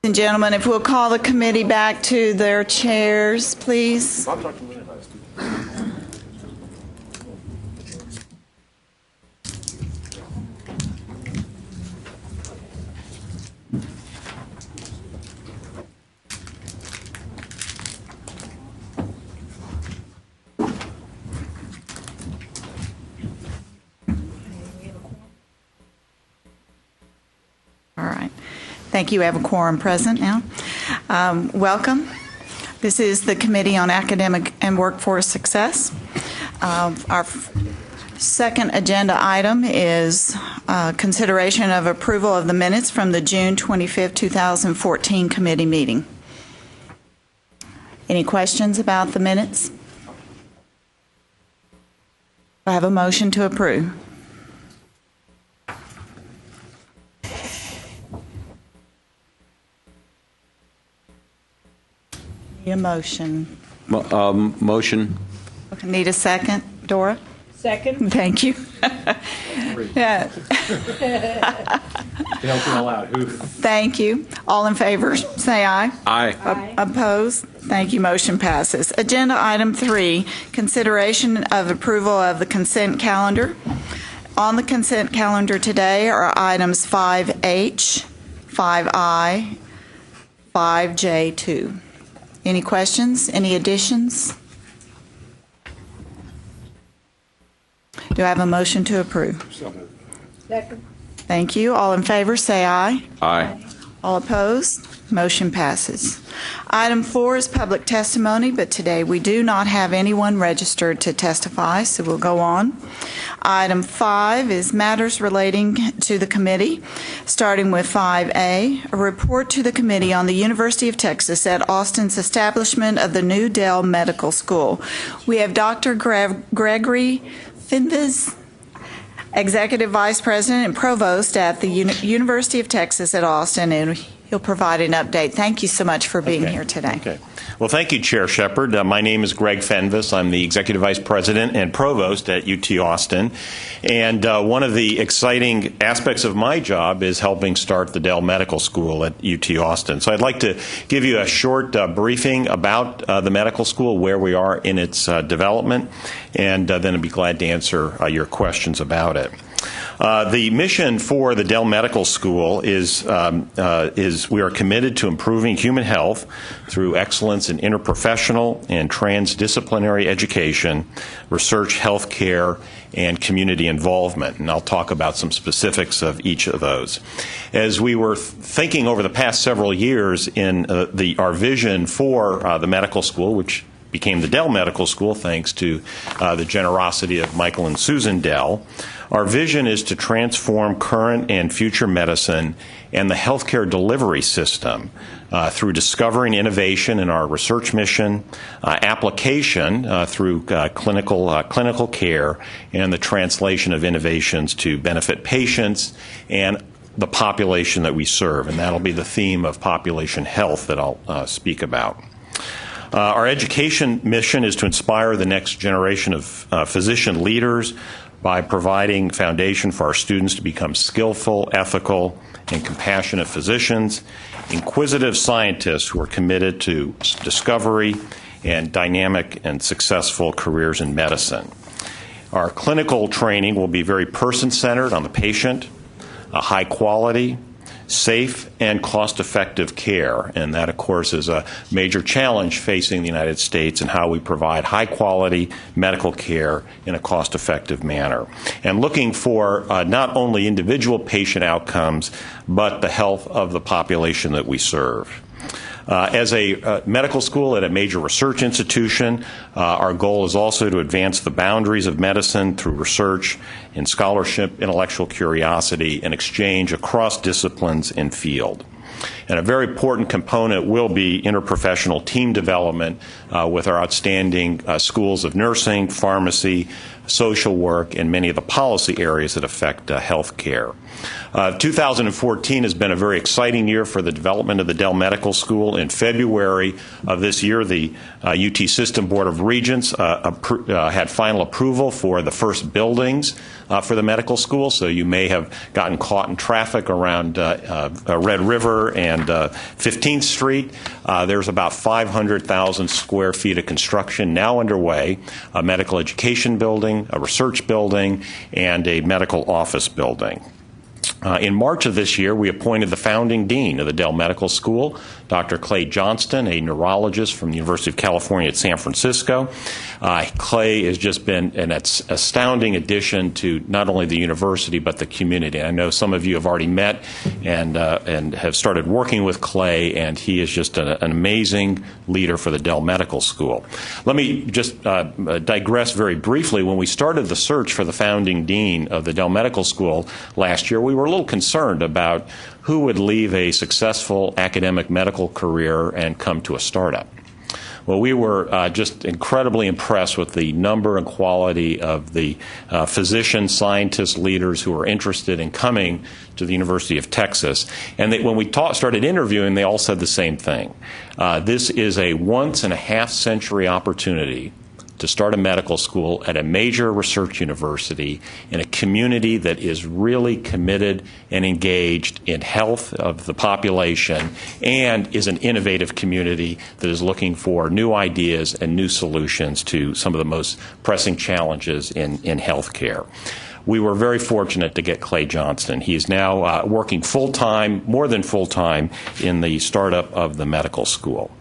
And gentlemen, if we'll call the committee back to their chairs, please. All right. Thank you. We have a quorum present now. Welcome. This is the Committee on Academic and Workforce Success. Our second agenda item is consideration of approval of the minutes from the June 25th, 2014 committee meeting. Any questions about the minutes? I have a motion to approve. Need a motion. Motion. Okay, need a second, Dora? Second. Thank you. Yeah. Help you all out. Thank you. All in favor, say aye. Aye. Opposed? Thank you. Motion passes. Agenda item 3, consideration of approval of the consent calendar. On the consent calendar today are items 5H, 5I, 5J2. Any questions? Any additions? Do I have a motion to approve? Second. Thank you. All in favor, say aye. Aye. All opposed? Motion passes. Item 4 is public testimony, but today we do not have anyone registered to testify, so we'll go on. Item 5 is matters relating to the committee, starting with 5A, a report to the committee on the University of Texas at Austin's establishment of the new Dell Medical School. We have Dr. Gregory Fenves, Executive Vice President and Provost at the University of Texas at Austin, and he'll provide an update. Thank you so much for being here today. Okay. Well, thank you, Chair Shepard. My name is Greg Fenves. I'm the Executive Vice President and Provost at UT Austin. And one of the exciting aspects of my job is helping start the Dell Medical School at UT Austin. So I'd like to give you a short briefing about the medical school, where we are in its development, and then I'd be glad to answer your questions about it. The mission for the Dell Medical School is we are committed to improving human health through excellence in interprofessional and transdisciplinary education, research, healthcare, and community involvement. And I'll talk about some specifics of each of those. As we were thinking over the past several years in our vision for the medical school, which became the Dell Medical School thanks to the generosity of Michael and Susan Dell, our vision is to transform current and future medicine and the healthcare delivery system through discovering innovation in our research mission, application through clinical care, and the translation of innovations to benefit patients and the population that we serve. And that'll be the theme of population health that I'll speak about. Our education mission is to inspire the next generation of physician leaders by providing foundation for our students to become skillful, ethical, and compassionate physicians, inquisitive scientists who are committed to discovery and dynamic and successful careers in medicine. Our clinical training will be very person-centered on the patient, high quality, safe and cost-effective care, and that, of course, is a major challenge facing the United States in how we provide high-quality medical care in a cost-effective manner, and looking for not only individual patient outcomes, but the health of the population that we serve. As a medical school at a major research institution, our goal is also to advance the boundaries of medicine through research and scholarship, intellectual curiosity, and exchange across disciplines and field. And a very important component will be interprofessional team development with our outstanding schools of nursing, pharmacy, social work, and many of the policy areas that affect health care. 2014 has been a very exciting year for the development of the Dell Medical School. In February of this year, the UT System Board of Regents had final approval for the first buildings for the medical school, so you may have gotten caught in traffic around Red River and 15th Street. There's about 500,000 square feet of construction now underway, a medical education building, a research building, and a medical office building. In March of this year, we appointed the founding dean of the Dell Medical School, Dr. Clay Johnston, a neurologist from the University of California at San Francisco. Clay has just been an astounding addition to not only the university but the community. I know some of you have already met and have started working with Clay, and he is just an amazing leader for the Dell Medical School. Let me just digress very briefly. When we started the search for the founding dean of the Dell Medical School last year, we were a little concerned about who would leave a successful academic medical career and come to a startup. Well, we were just incredibly impressed with the number and quality of the physicians, scientists, leaders who were interested in coming to the University of Texas. And when we started interviewing, they all said the same thing. This is a once-in-a-half-century opportunity to start a medical school at a major research university in a community that is really committed and engaged in health of the population and is an innovative community that is looking for new ideas and new solutions to some of the most pressing challenges in healthcare. We were very fortunate to get Clay Johnston. He is now working full-time, more than full-time, in the startup of the medical school.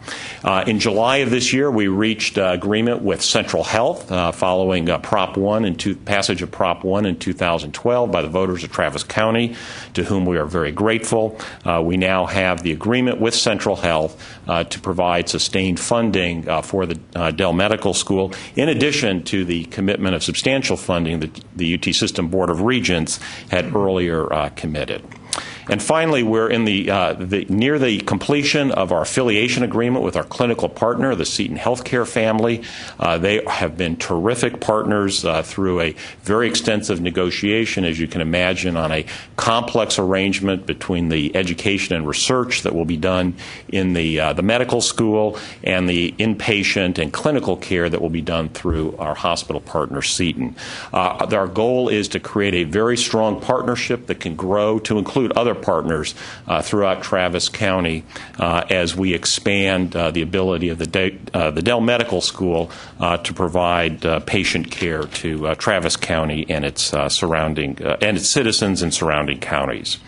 In July of this year, we reached agreement with Central Health following Prop 1 and passage of Prop 1 in 2012 by the voters of Travis County, to whom we are very grateful. We now have the agreement with Central Health to provide sustained funding for the Dell Medical School, in addition to the commitment of substantial funding that the UT System Board of Regents had earlier committed. And finally, we're in near the completion of our affiliation agreement with our clinical partner, the Seton Healthcare family. They have been terrific partners through a very extensive negotiation, as you can imagine, on a complex arrangement between the education and research that will be done in the medical school and the inpatient and clinical care that will be done through our hospital partner, Seton. Our goal is to create a very strong partnership that can grow to include other partners throughout Travis County as we expand the ability of the Dell Medical School to provide patient care to Travis County and its surrounding and its citizens in surrounding counties.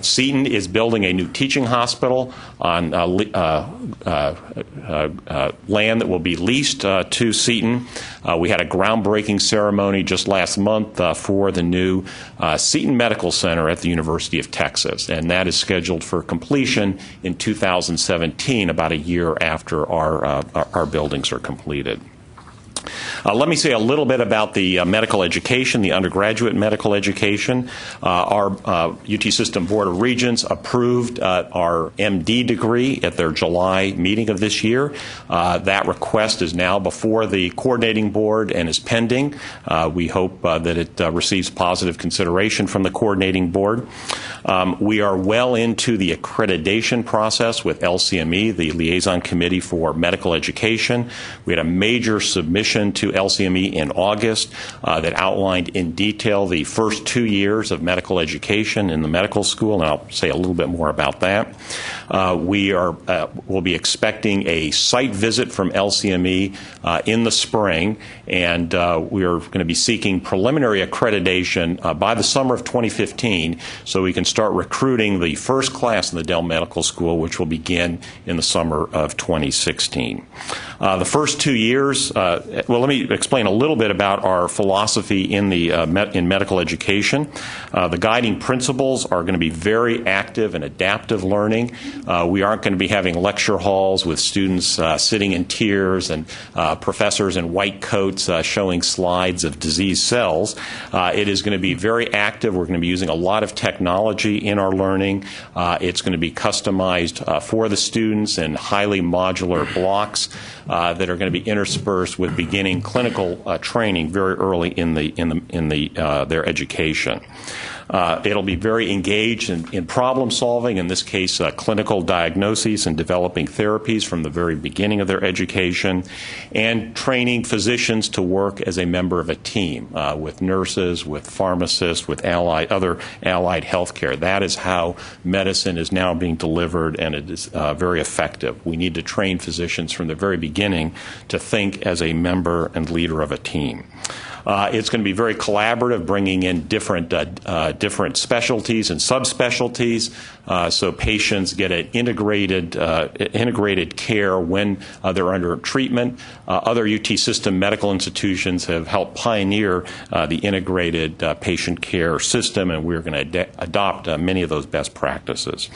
Seton is building a new teaching hospital on land that will be leased to Seton. We had a groundbreaking ceremony just last month for the new Seton Medical Center at the University of Texas, and that is scheduled for completion in 2017, about a year after our buildings are completed. Let me say a little bit about the medical education, the undergraduate medical education. Our UT System Board of Regents approved our MD degree at their July meeting of this year. That request is now before the coordinating board and is pending. We hope that it receives positive consideration from the coordinating board. We are well into the accreditation process with LCME, the Liaison Committee for Medical Education. We had a major submission to LCME in August that outlined in detail the first 2 years of medical education in the medical school, and I'll say a little bit more about that. We'll be expecting a site visit from LCME in the spring, and we are going to be seeking preliminary accreditation by the summer of 2015 so we can start recruiting the first class in the Dell Medical School, which will begin in the summer of 2016. The first 2 years, well, let me explain a little bit about our philosophy in medical education. The guiding principles are going to be very active and adaptive learning. We aren't going to be having lecture halls with students sitting in tiers and professors in white coats showing slides of diseased cells. It is going to be very active. We're going to be using a lot of technology in our learning. It's going to be customized for the students in highly modular blocks that are going to be interspersed with beginning clinical training very early in their education. It'll be very engaged in problem solving, in this case, clinical diagnoses and developing therapies from the very beginning of their education, and training physicians to work as a member of a team with nurses, with pharmacists, with other allied health care. That is how medicine is now being delivered, and it is very effective. We need to train physicians from the very beginning to think as a member and leader of a team. It's going to be very collaborative, bringing in different specialties and subspecialties, so patients get an integrated care when they're under treatment. Other UT system medical institutions have helped pioneer the integrated patient care system, and we're going to adopt many of those best practices.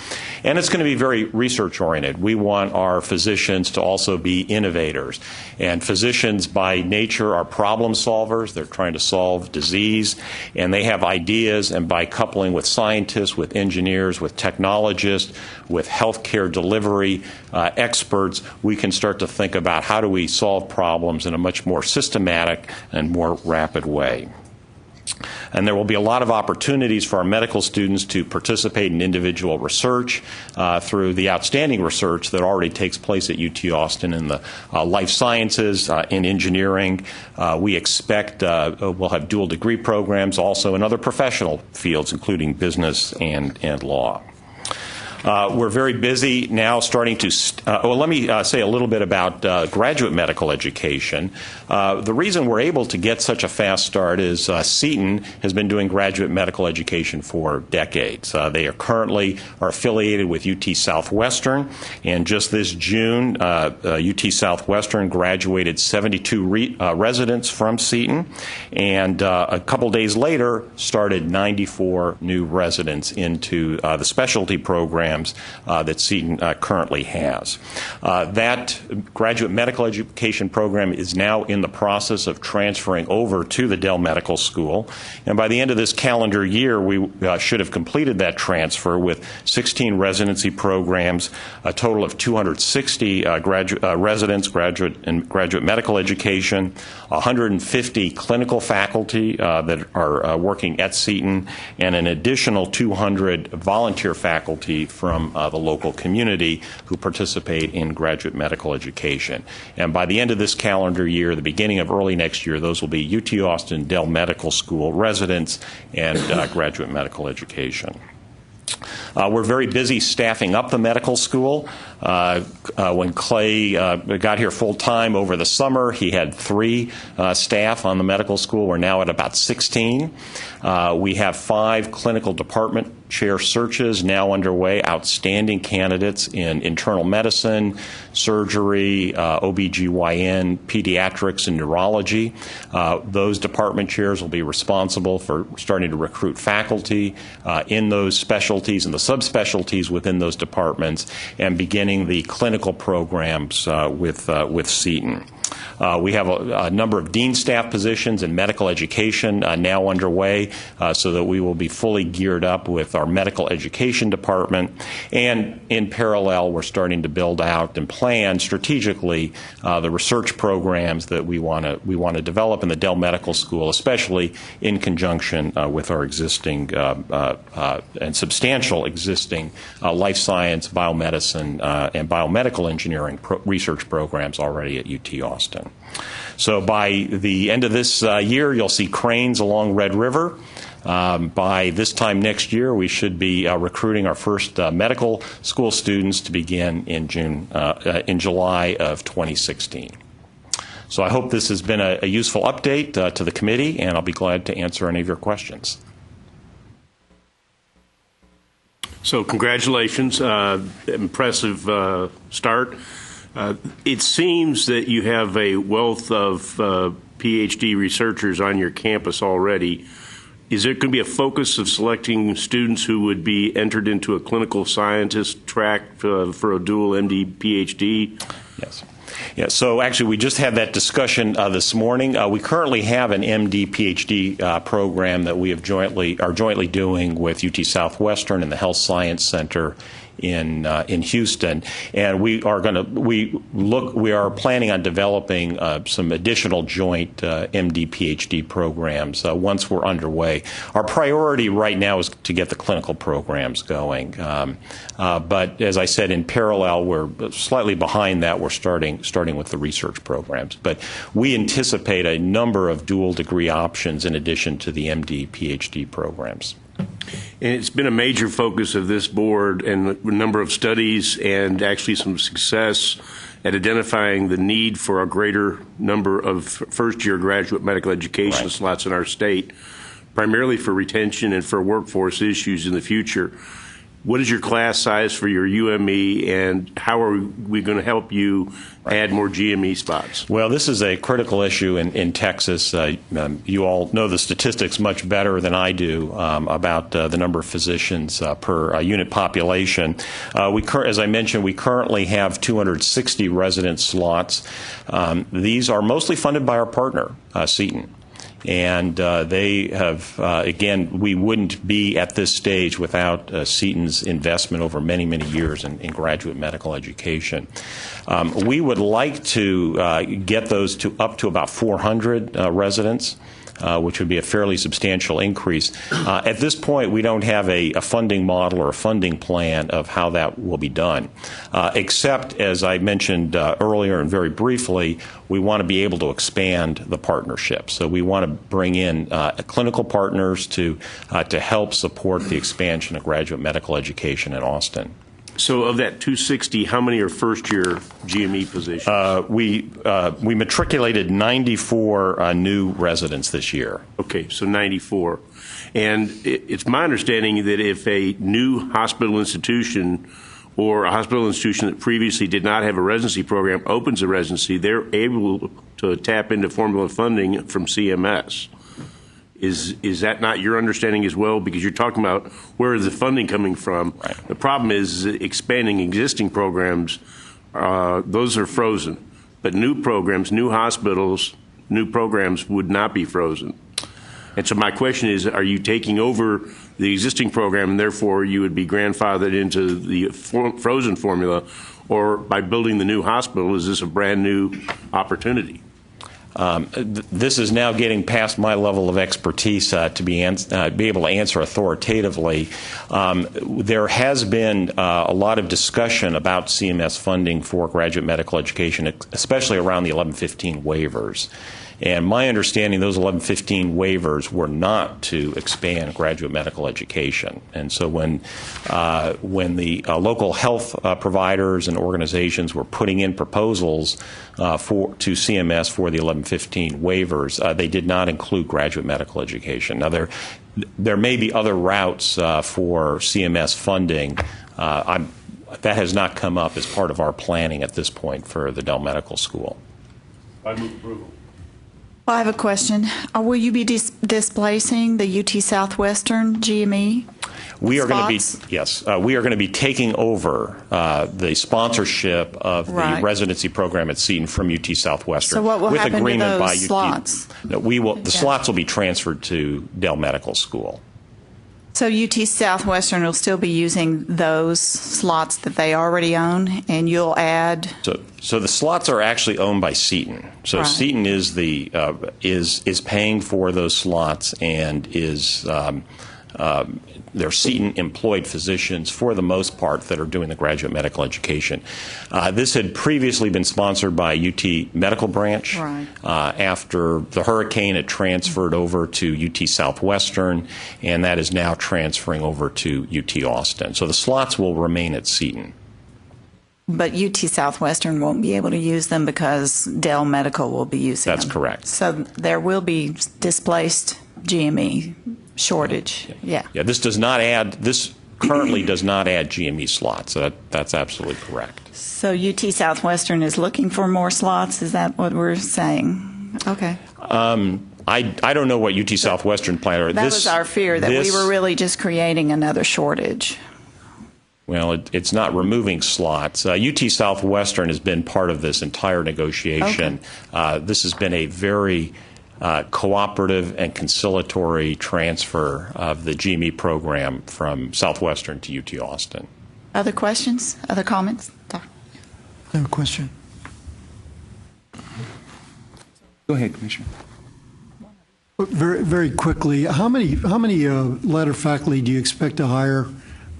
And it's going to be very research-oriented. We want our physicians to also be innovators. And physicians, by nature, are problem solvers. They're trying to solve disease, and they have ideas, and by coupling with scientists, with engineers, with technologists, with healthcare delivery experts, we can start to think about how do we solve problems in a much more systematic and more rapid way. And there will be a lot of opportunities for our medical students to participate in individual research through the outstanding research that already takes place at UT Austin in the life sciences, in engineering. We expect we'll have dual degree programs also in other professional fields, including business and law. We're very busy now starting to, let me say a little bit about graduate medical education. The reason we're able to get such a fast start is Seton has been doing graduate medical education for decades. They are currently affiliated with UT Southwestern, and just this June, UT Southwestern graduated 72 residents from Seton, and a couple days later started 94 new residents into the specialty program that Seton currently has. That graduate medical education program is now in the process of transferring over to the Dell Medical School, and by the end of this calendar year, we should have completed that transfer with 16 residency programs, a total of 260 residents, graduate medical education, 150 clinical faculty that are working at Seton, and an additional 200 volunteer faculty from the local community who participate in graduate medical education. And by the end of this calendar year, the beginning of early next year, those will be UT Austin Dell Medical School residents and graduate medical education. We're very busy staffing up the medical school. When Clay got here full-time over the summer, he had 3 staff on the medical school. We're now at about 16. We have 5 clinical department chair searches now underway, outstanding candidates in internal medicine, surgery, OBGYN, pediatrics, and neurology. Those department chairs will be responsible for starting to recruit faculty in those specialties and the subspecialties within those departments, and beginning the clinical programs with Seton. We have a number of dean staff positions in medical education now underway, so that we will be fully geared up with our medical education department. And in parallel, we're starting to build out and plan strategically the research programs that we want to develop in the Dell Medical School, especially in conjunction with our existing and substantial existing life science, biomedicine, and biomedical engineering research programs already at UT Austin. So by the end of this year, you'll see cranes along Red River. By this time next year, we should be recruiting our first medical school students to begin in July of 2016. So I hope this has been a useful update to the committee, and I'll be glad to answer any of your questions. So congratulations, impressive start. It seems that you have a wealth of PhD researchers on your campus already. Is there going to be a focus of selecting students who would be entered into a clinical scientist track for a dual MD PhD? Yes. Yeah, so actually we just had that discussion this morning. We currently have an MD PhD program that we are jointly doing with UT Southwestern and the Health Science Center in Houston, and we are planning on developing some additional joint MD PhD programs once we're underway. Our priority right now is to get the clinical programs going, but as I said, in parallel, we're slightly behind that. We're starting with the research programs, but we anticipate a number of dual degree options in addition to the MD PhD programs. And it's been a major focus of this board and a number of studies and actually some success at identifying the need for a greater number of first-year graduate medical education slots in our state, primarily for retention and for workforce issues in the future. What is your class size for your UME, and how are we going to help you add more GME spots? Well, this is a critical issue in Texas. You all know the statistics much better than I do about the number of physicians per unit population. As I mentioned, we currently have 260 resident slots. These are mostly funded by our partner, Seton. And they have, again, we wouldn't be at this stage without Seton's investment over many, many years in graduate medical education. We would like to get those up to about 400 residents. Which would be a fairly substantial increase. At this point, we don't have a funding model or a funding plan of how that will be done, except, as I mentioned earlier and very briefly, we want to be able to expand the partnership. So we want to bring in clinical partners to help support the expansion of graduate medical education in Austin. So of that 260, how many are first-year GME positions? We matriculated 94 new residents this year. Okay, so 94. And it's my understanding that if a new hospital institution or a hospital institution that previously did not have a residency program opens a residency, they're able to tap into formula funding from CMS. Is that not your understanding as well? Because you're talking about where is the funding coming from. Right. The problem is expanding existing programs, those are frozen. But new programs, new hospitals, new programs would not be frozen. And so my question is, are you taking over the existing program and therefore you would be grandfathered into the frozen formula, or by building the new hospital, is this a brand new opportunity? This is now getting past my level of expertise to be able to answer authoritatively. There has been a lot of discussion about CMS funding for graduate medical education, especially around the 1115 waivers. And my understanding, those 1115 waivers were not to expand graduate medical education. And so when the local health providers and organizations were putting in proposals to CMS for the 1115 waivers, they did not include graduate medical education. Now, there may be other routes for CMS funding. That has not come up as part of our planning at this point for the Dell Medical School. I move approval. Well, I have a question. Will you be displacing the UT Southwestern GME? We are going spots? to be, yes, we are going to be taking over the sponsorship of the residency program at Seton from UT Southwestern. So what will with happen agreement to by those UT, slots? No, the slots will be transferred to Dell Medical School. So UT Southwestern will still be using those slots that they already own, and you'll add. So the slots are actually owned by Seton. So Right. Seton is is paying for those slots and is they're Seton employed physicians for the most part that are doing the graduate medical education. This had previously been sponsored by UT Medical Branch. Right. After the hurricane, it transferred over to UT Southwestern, and that is now transferring over to UT Austin. So the slots will remain at Seton. But UT Southwestern won't be able to use them because Dell Medical will be using them. That's correct. So there will be displaced GME shortage. Yeah. Yeah, this currently does not add GME slots. So that's absolutely correct. So UT Southwestern is looking for more slots. Is that what we're saying? Okay. I don't know what UT Southwestern plan. That was our fear, that we were really just creating another shortage. Well, it's not removing slots. UT Southwestern has been part of this entire negotiation. Okay. This has been a very cooperative and conciliatory transfer of the GME program from Southwestern to UT Austin. Other questions? Other comments? I have a question. Go ahead, Commissioner. Very, very quickly, how many ladder faculty do you expect to hire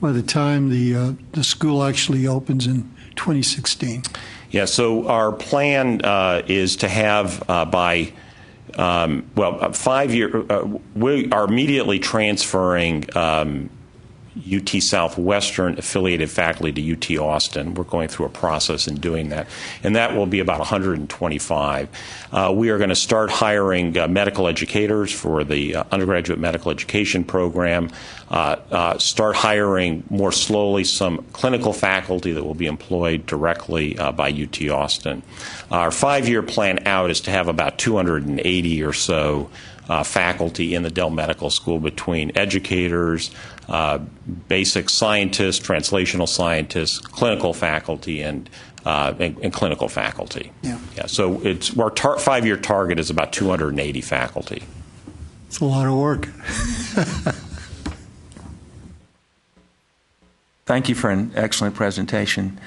by the time the school actually opens in 2016? Yeah, so our plan is to have by, 5 year, we are immediately transferring UT Southwestern affiliated faculty to UT Austin. We're going through a process in doing that, and that will be about 125. We are going to start hiring medical educators for the undergraduate medical education program, start hiring more slowly some clinical faculty that will be employed directly by UT Austin. Our 5-year plan out is to have about 280 or so faculty in the Dell Medical School between educators, basic scientists, translational scientists, clinical faculty, and clinical faculty. Yeah. So it's our 5-year target is about 280 faculty. It's a lot of work. Thank you for an excellent presentation.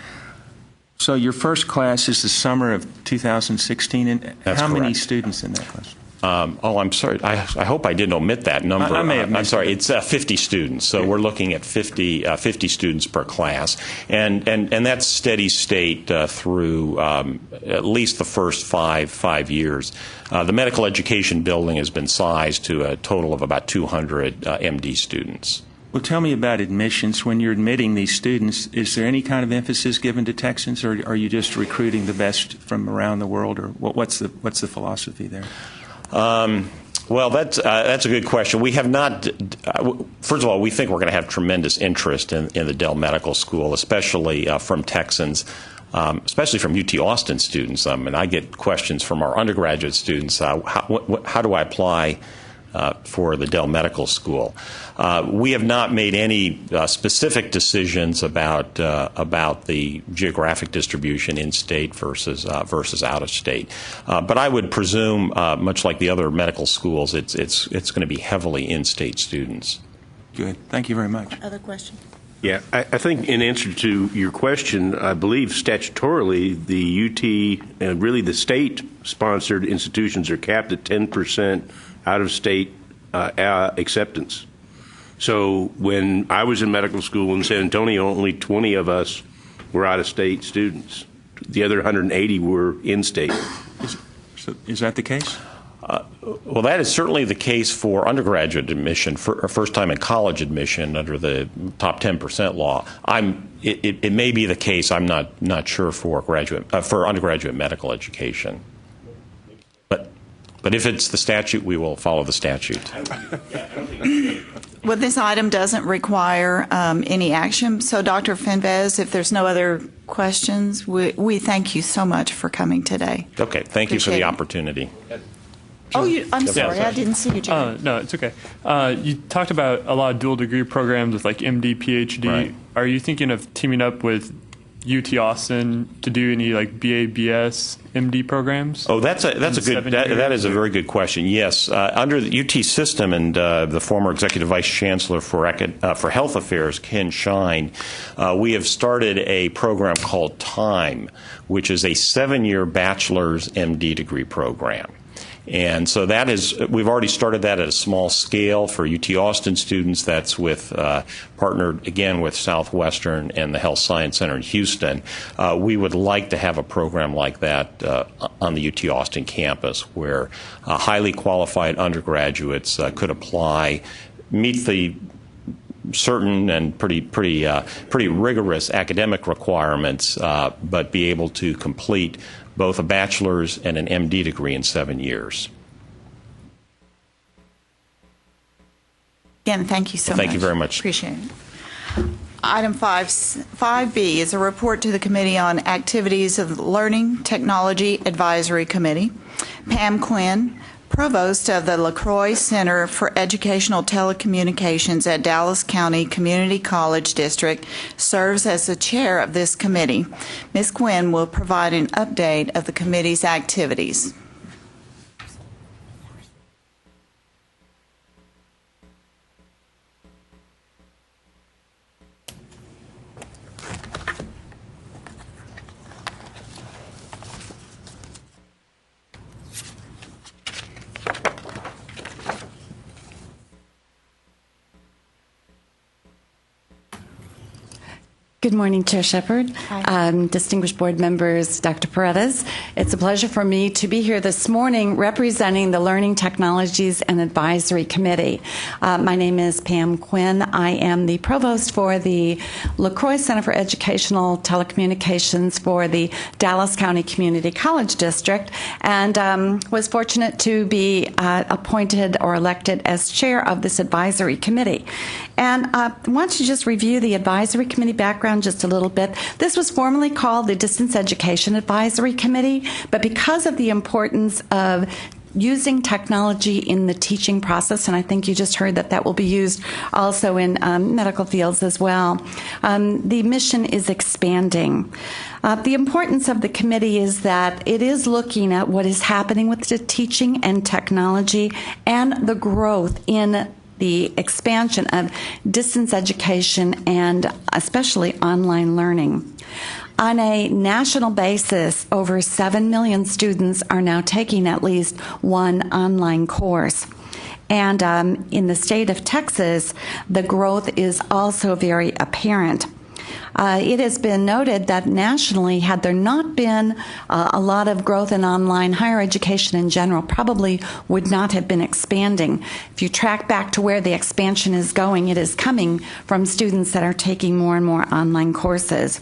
So your first class is the summer of 2016, and That's how many correct. students in that class? I'm sorry. I hope I didn't omit that number. I may have I'm missed sorry. it. It's 50 students. So we're looking at 50 students per class, and that's steady state through at least the first five years. The medical education building has been sized to a total of about 200 MD students. Well, tell me about admissions. When you're admitting these students, is there any kind of emphasis given to Texans, or are you just recruiting the best from around the world, or what's the philosophy there? Well, that's a good question. We have not. First of all, we think we're going to have tremendous interest in the Dell Medical School, especially from Texans, especially from UT Austin students. And I get questions from our undergraduate students. How do I apply for the Dell Medical School? We have not made any specific decisions about the geographic distribution in state versus out of state. But I would presume, much like the other medical schools, it's going to be heavily in-state students. Good. Thank you very much. Other questions? Yeah, I think in answer to your question, I believe statutorily the UT and really the state-sponsored institutions are capped at 10% out-of-state acceptance. So when I was in medical school in San Antonio, only 20 of us were out-of-state students. The other 180 were in-state. Is that the case? Well, that is certainly the case for undergraduate admission, for first time in college admission under the top 10% law. It may be the case. I'm not sure for undergraduate medical education. But if it's the statute, we will follow the statute. Well, this item doesn't require any action. So, Dr. Fenves, if there's no other questions, we thank you so much for coming today. Okay, thank you for Appreciate the it. opportunity. Oh, I'm sorry. sorry. I didn't see you, Jerry. No, it's okay. You talked about a lot of dual degree programs with like MD, PhD. Right. Are you thinking of teaming up with UT Austin to do any like BA, BS, MD programs? Oh, that's a good. 7 That years? is a very good question. Yes, under the UT system, and the former executive vice chancellor for health affairs, Ken Shine, we have started a program called TIME, which is a 7-year bachelor's MD degree program. And so we've already started that at a small scale for UT Austin students. That's with partnered again with Southwestern and the Health Science Center in Houston. We would like to have a program like that on the UT Austin campus, where highly qualified undergraduates could apply, meet the certain and pretty rigorous academic requirements, but be able to complete both a bachelor's and an MD degree in 7 years. Again, thank you so much. Thank you very much. Appreciate it. Item 5B is a report to the Committee on Activities of the Learning Technology Advisory Committee. Pam Quinn, Provost of the LaCroix Center for Educational Telecommunications at Dallas County Community College District, serves as the chair of this committee. Ms. Quinn will provide an update of the committee's activities. Good morning, Chair Shepard, distinguished board members, Dr. Paredes. It's a pleasure for me to be here this morning representing the Learning Technologies and Advisory Committee. My name is Pam Quinn. I am the provost for the LaCroix Center for Educational Telecommunications for the Dallas County Community College District, and was fortunate to be appointed or elected as chair of this advisory committee. And I want to just review the advisory committee background just a little bit. This was formerly called the Distance Education Advisory Committee, but because of the importance of using technology in the teaching process, and I think you just heard that that will be used also in medical fields as well, the mission is expanding. The importance of the committee is that it is looking at what is happening with the teaching and technology and the growth in the expansion of distance education and especially online learning. On a national basis, over 7 million students are now taking at least one online course. And in the state of Texas, the growth is also very apparent. It has been noted that nationally, had there not been a lot of growth in online, higher education in general probably would not have been expanding. If you track back to where the expansion is going, it is coming from students that are taking more and more online courses.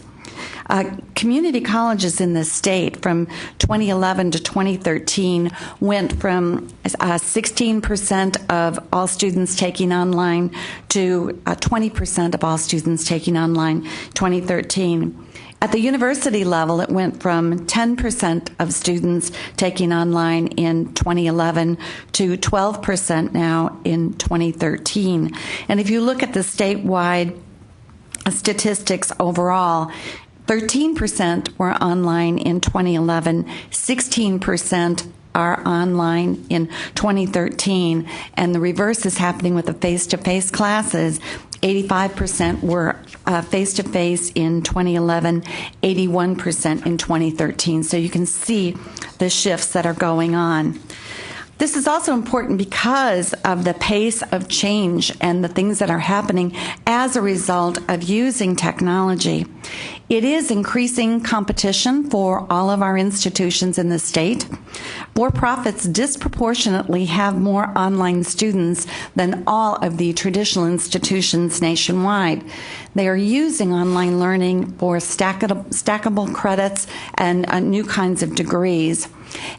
Community colleges in the state from 2011 to 2013 went from 16% of all students taking online to 20% of all students taking online 2013. At the university level, it went from 10% of students taking online in 2011 to 12% now in 2013. And if you look at the statewide statistics overall, 13% were online in 2011, 16% are online in 2013, and the reverse is happening with the face-to-face classes. 85% were face-to-face in 2011, 81% in 2013. So you can see the shifts that are going on. This is also important because of the pace of change and the things that are happening as a result of using technology. It is increasing competition for all of our institutions in the state. For-profits disproportionately have more online students than all of the traditional institutions nationwide. They are using online learning for stackable credits and new kinds of degrees.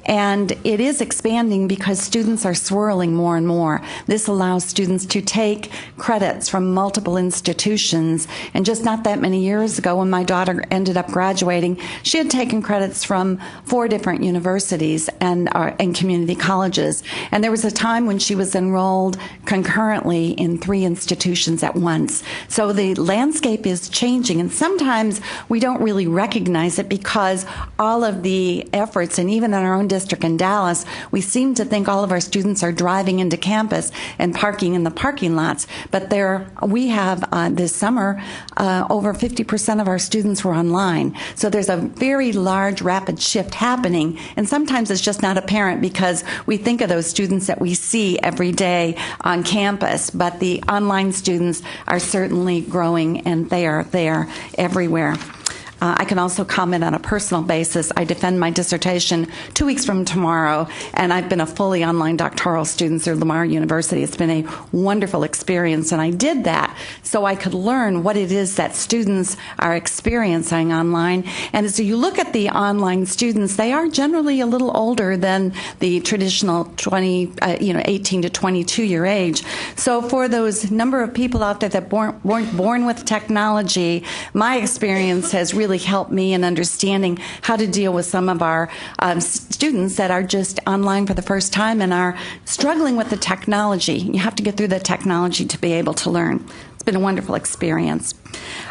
And it is expanding because students are swirling more and more. This allows students to take credits from multiple institutions. And just not that many years ago, when my daughter ended up graduating, she had taken credits from 4 different universities and community colleges. And there was a time when she was enrolled concurrently in 3 institutions at once. So the landscape is changing, and sometimes we don't really recognize it because all of the efforts, and even in our own district in Dallas, we seem to think all of our students are driving into campus and parking in the parking lots. But we have this summer, over 50% of our students were online. So there's a very large, rapid shift happening, and sometimes it's just not apparent because we think of those students that we see every day on campus, but the online students are certainly growing, and they are there everywhere. I can also comment on a personal basis. I defend my dissertation 2 weeks from tomorrow, and I've been a fully online doctoral student through Lamar University. It's been a wonderful experience, and I did that so I could learn what it is that students are experiencing online. And as you look at the online students, they are generally a little older than the traditional 18 to 22 year age. So for those number of people out there that weren't born with technology, my experience has really helped me in understanding how to deal with some of our students that are just online for the first time and are struggling with the technology. You have to get through the technology to be able to learn. It's been a wonderful experience.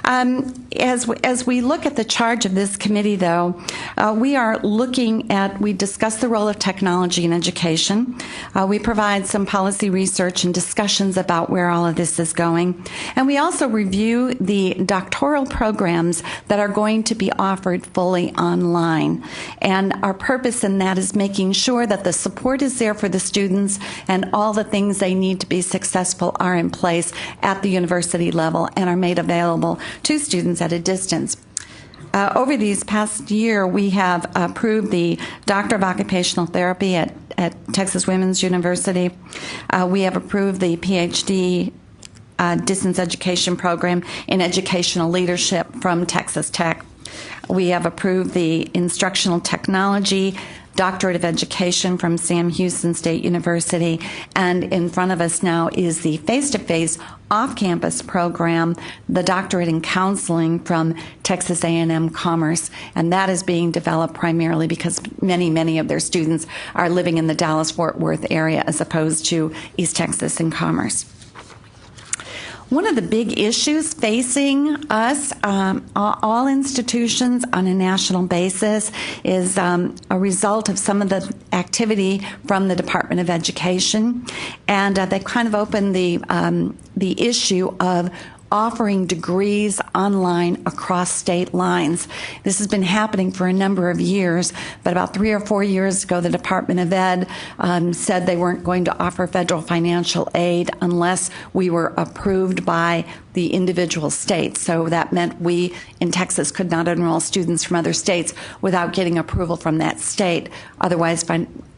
As we look at the charge of this committee, though, we discuss the role of technology in education. We provide some policy research and discussions about where all of this is going. And we also review the doctoral programs that are going to be offered fully online. And our purpose in that is making sure that the support is there for the students and all the things they need to be successful are in place at the university level and are made available to students at a distance. Over these past year, we have approved the Doctor of Occupational Therapy at Texas Women's University. We have approved the PhD distance education program in educational leadership from Texas Tech. We have approved the instructional technology Doctorate of Education from Sam Houston State University, and in front of us now is the face-to-face off-campus program, the Doctorate in Counseling from Texas A&M Commerce, and that is being developed primarily because many of their students are living in the Dallas-Fort Worth area as opposed to East Texas and Commerce. One of the big issues facing us, all institutions on a national basis, is a result of some of the activity from the Department of Education, and they kind of opened the issue of offering degrees online across state lines. This has been happening for a number of years, but about 3 or 4 years ago, the Department of Ed said they weren't going to offer federal financial aid unless we were approved by the individual states. So that meant we in Texas could not enroll students from other states without getting approval from that state. Otherwise,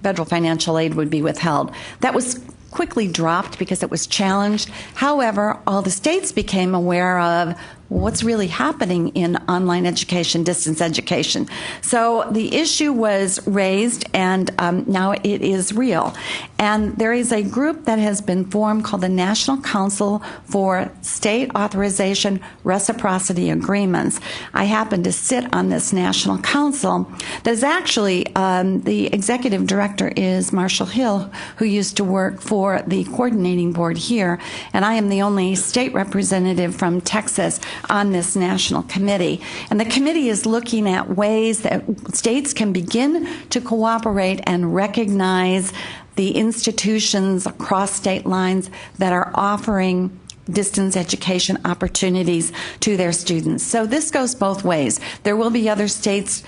federal financial aid would be withheld. That was quickly dropped because it was challenged. However, all the states became aware of what's really happening in online education, distance education. So the issue was raised, and now it is real. And there is a group that has been formed called the National Council for State Authorization Reciprocity Agreements. I happen to sit on this national council. There's actually, the executive director is Marshall Hill, who used to work for the coordinating board here, and I am the only state representative from Texas on this national committee. And the committee is looking at ways that states can begin to cooperate and recognize the institutions across state lines that are offering distance education opportunities to their students. So this goes both ways. There will be other states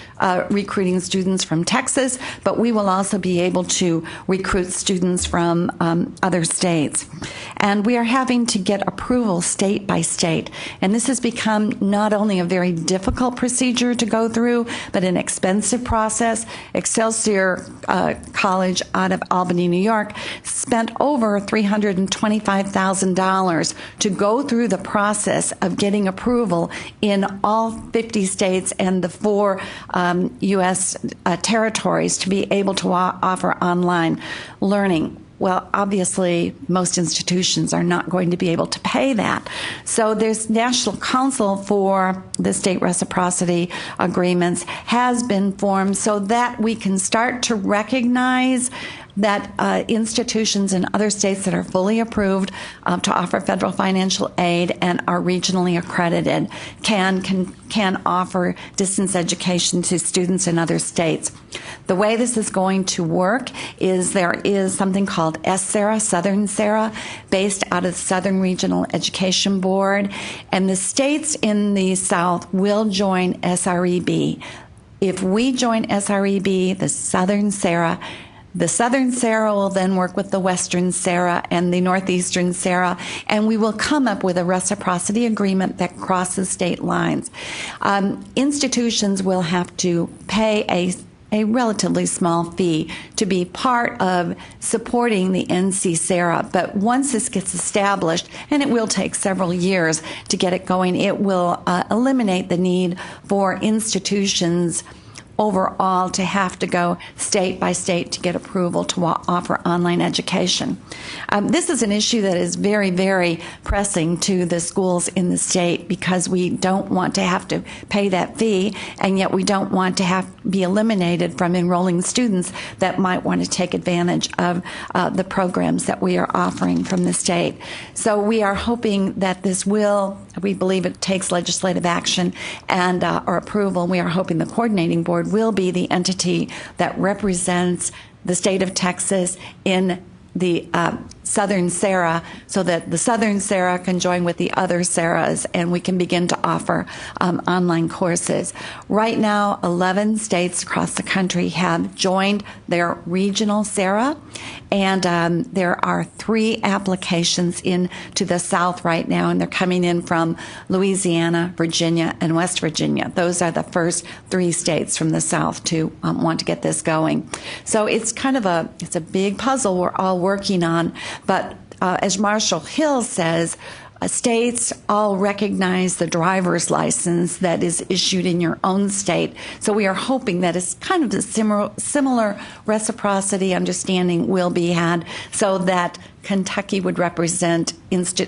recruiting students from Texas, but we will also be able to recruit students from other states. And we are having to get approval state by state. And this has become not only a very difficult procedure to go through, but an expensive process. Excelsior College out of Albany, New York, spent over $325,000 to go through the process of getting approval in all 50 states and the 4 U.S. territories to be able to offer online learning. Well, obviously, most institutions are not going to be able to pay that. So there's National Council for the State Reciprocity Agreements has been formed so that we can start to recognize that institutions in other states that are fully approved to offer federal financial aid and are regionally accredited can offer distance education to students in other states. The way this is going to work is there is something called SSARA, Southern SARA, based out of the Southern Regional Education Board, and the states in the South will join SREB. If we join SREB, the Southern SARA will then work with the Western SARA and the Northeastern SARA, and we will come up with a reciprocity agreement that crosses state lines. Institutions will have to pay a relatively small fee to be part of supporting the NC SARA, but once this gets established, and it will take several years to get it going, it will eliminate the need for institutions overall to have to go state by state to get approval to offer online education. This is an issue that is very, very pressing to the schools in the state because we don't want to have to pay that fee, and yet we don't want to be eliminated from enrolling students that might want to take advantage of the programs that we are offering from the state. So we are hoping that this we believe it takes legislative action and or approval. We are hoping the coordinating board will be the entity that represents the state of Texas in the Southern SARA so that the Southern SARA can join with the other SARAs and we can begin to offer online courses. Right now, 11 states across the country have joined their regional SARA, and there are 3 applications into the South right now, and they're coming in from Louisiana, Virginia, and West Virginia. Those are the first 3 states from the South to want to get this going. So it's kind of it's a big puzzle we're all working on, but as Marshall Hill says, states all recognize the driver's license that is issued in your own state. So we are hoping that it's kind of a similar reciprocity understanding will be had so that Kentucky would represent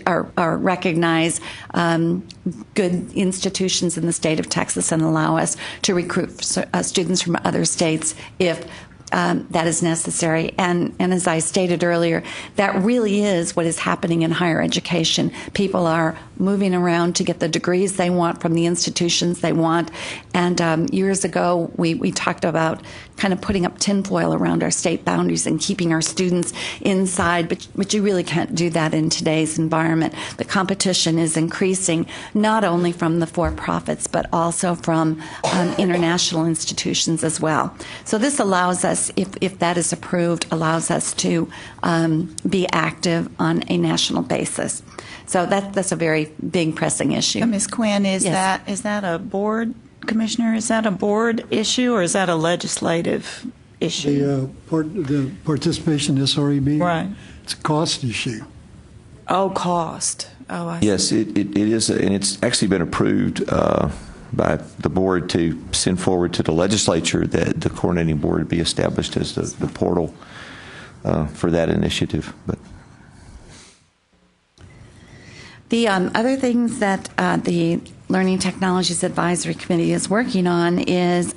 or recognize good institutions in the state of Texas and allow us to recruit students from other states if that is necessary. And as I stated earlier, that really is what is happening in higher education. People are moving around to get the degrees they want from the institutions they want. And years ago, we talked about kind of putting up tinfoil around our state boundaries and keeping our students inside, but you really can't do that in today's environment. The competition is increasing, not only from the for-profits, but also from international institutions as well. So this allows us, if that is approved, allows us to be active on a national basis. So that's a very big pressing issue. Ms. Quinn, is that a board, Commissioner, is that a board issue or is that a legislative issue? The participation in SREB? Right. It's a cost issue. Oh, cost. Oh, I see. Yes, it is, and it's actually been approved by the board to send forward to the legislature that the coordinating board be established as the portal for that initiative. But the other things that the Learning Technologies Advisory Committee is working on is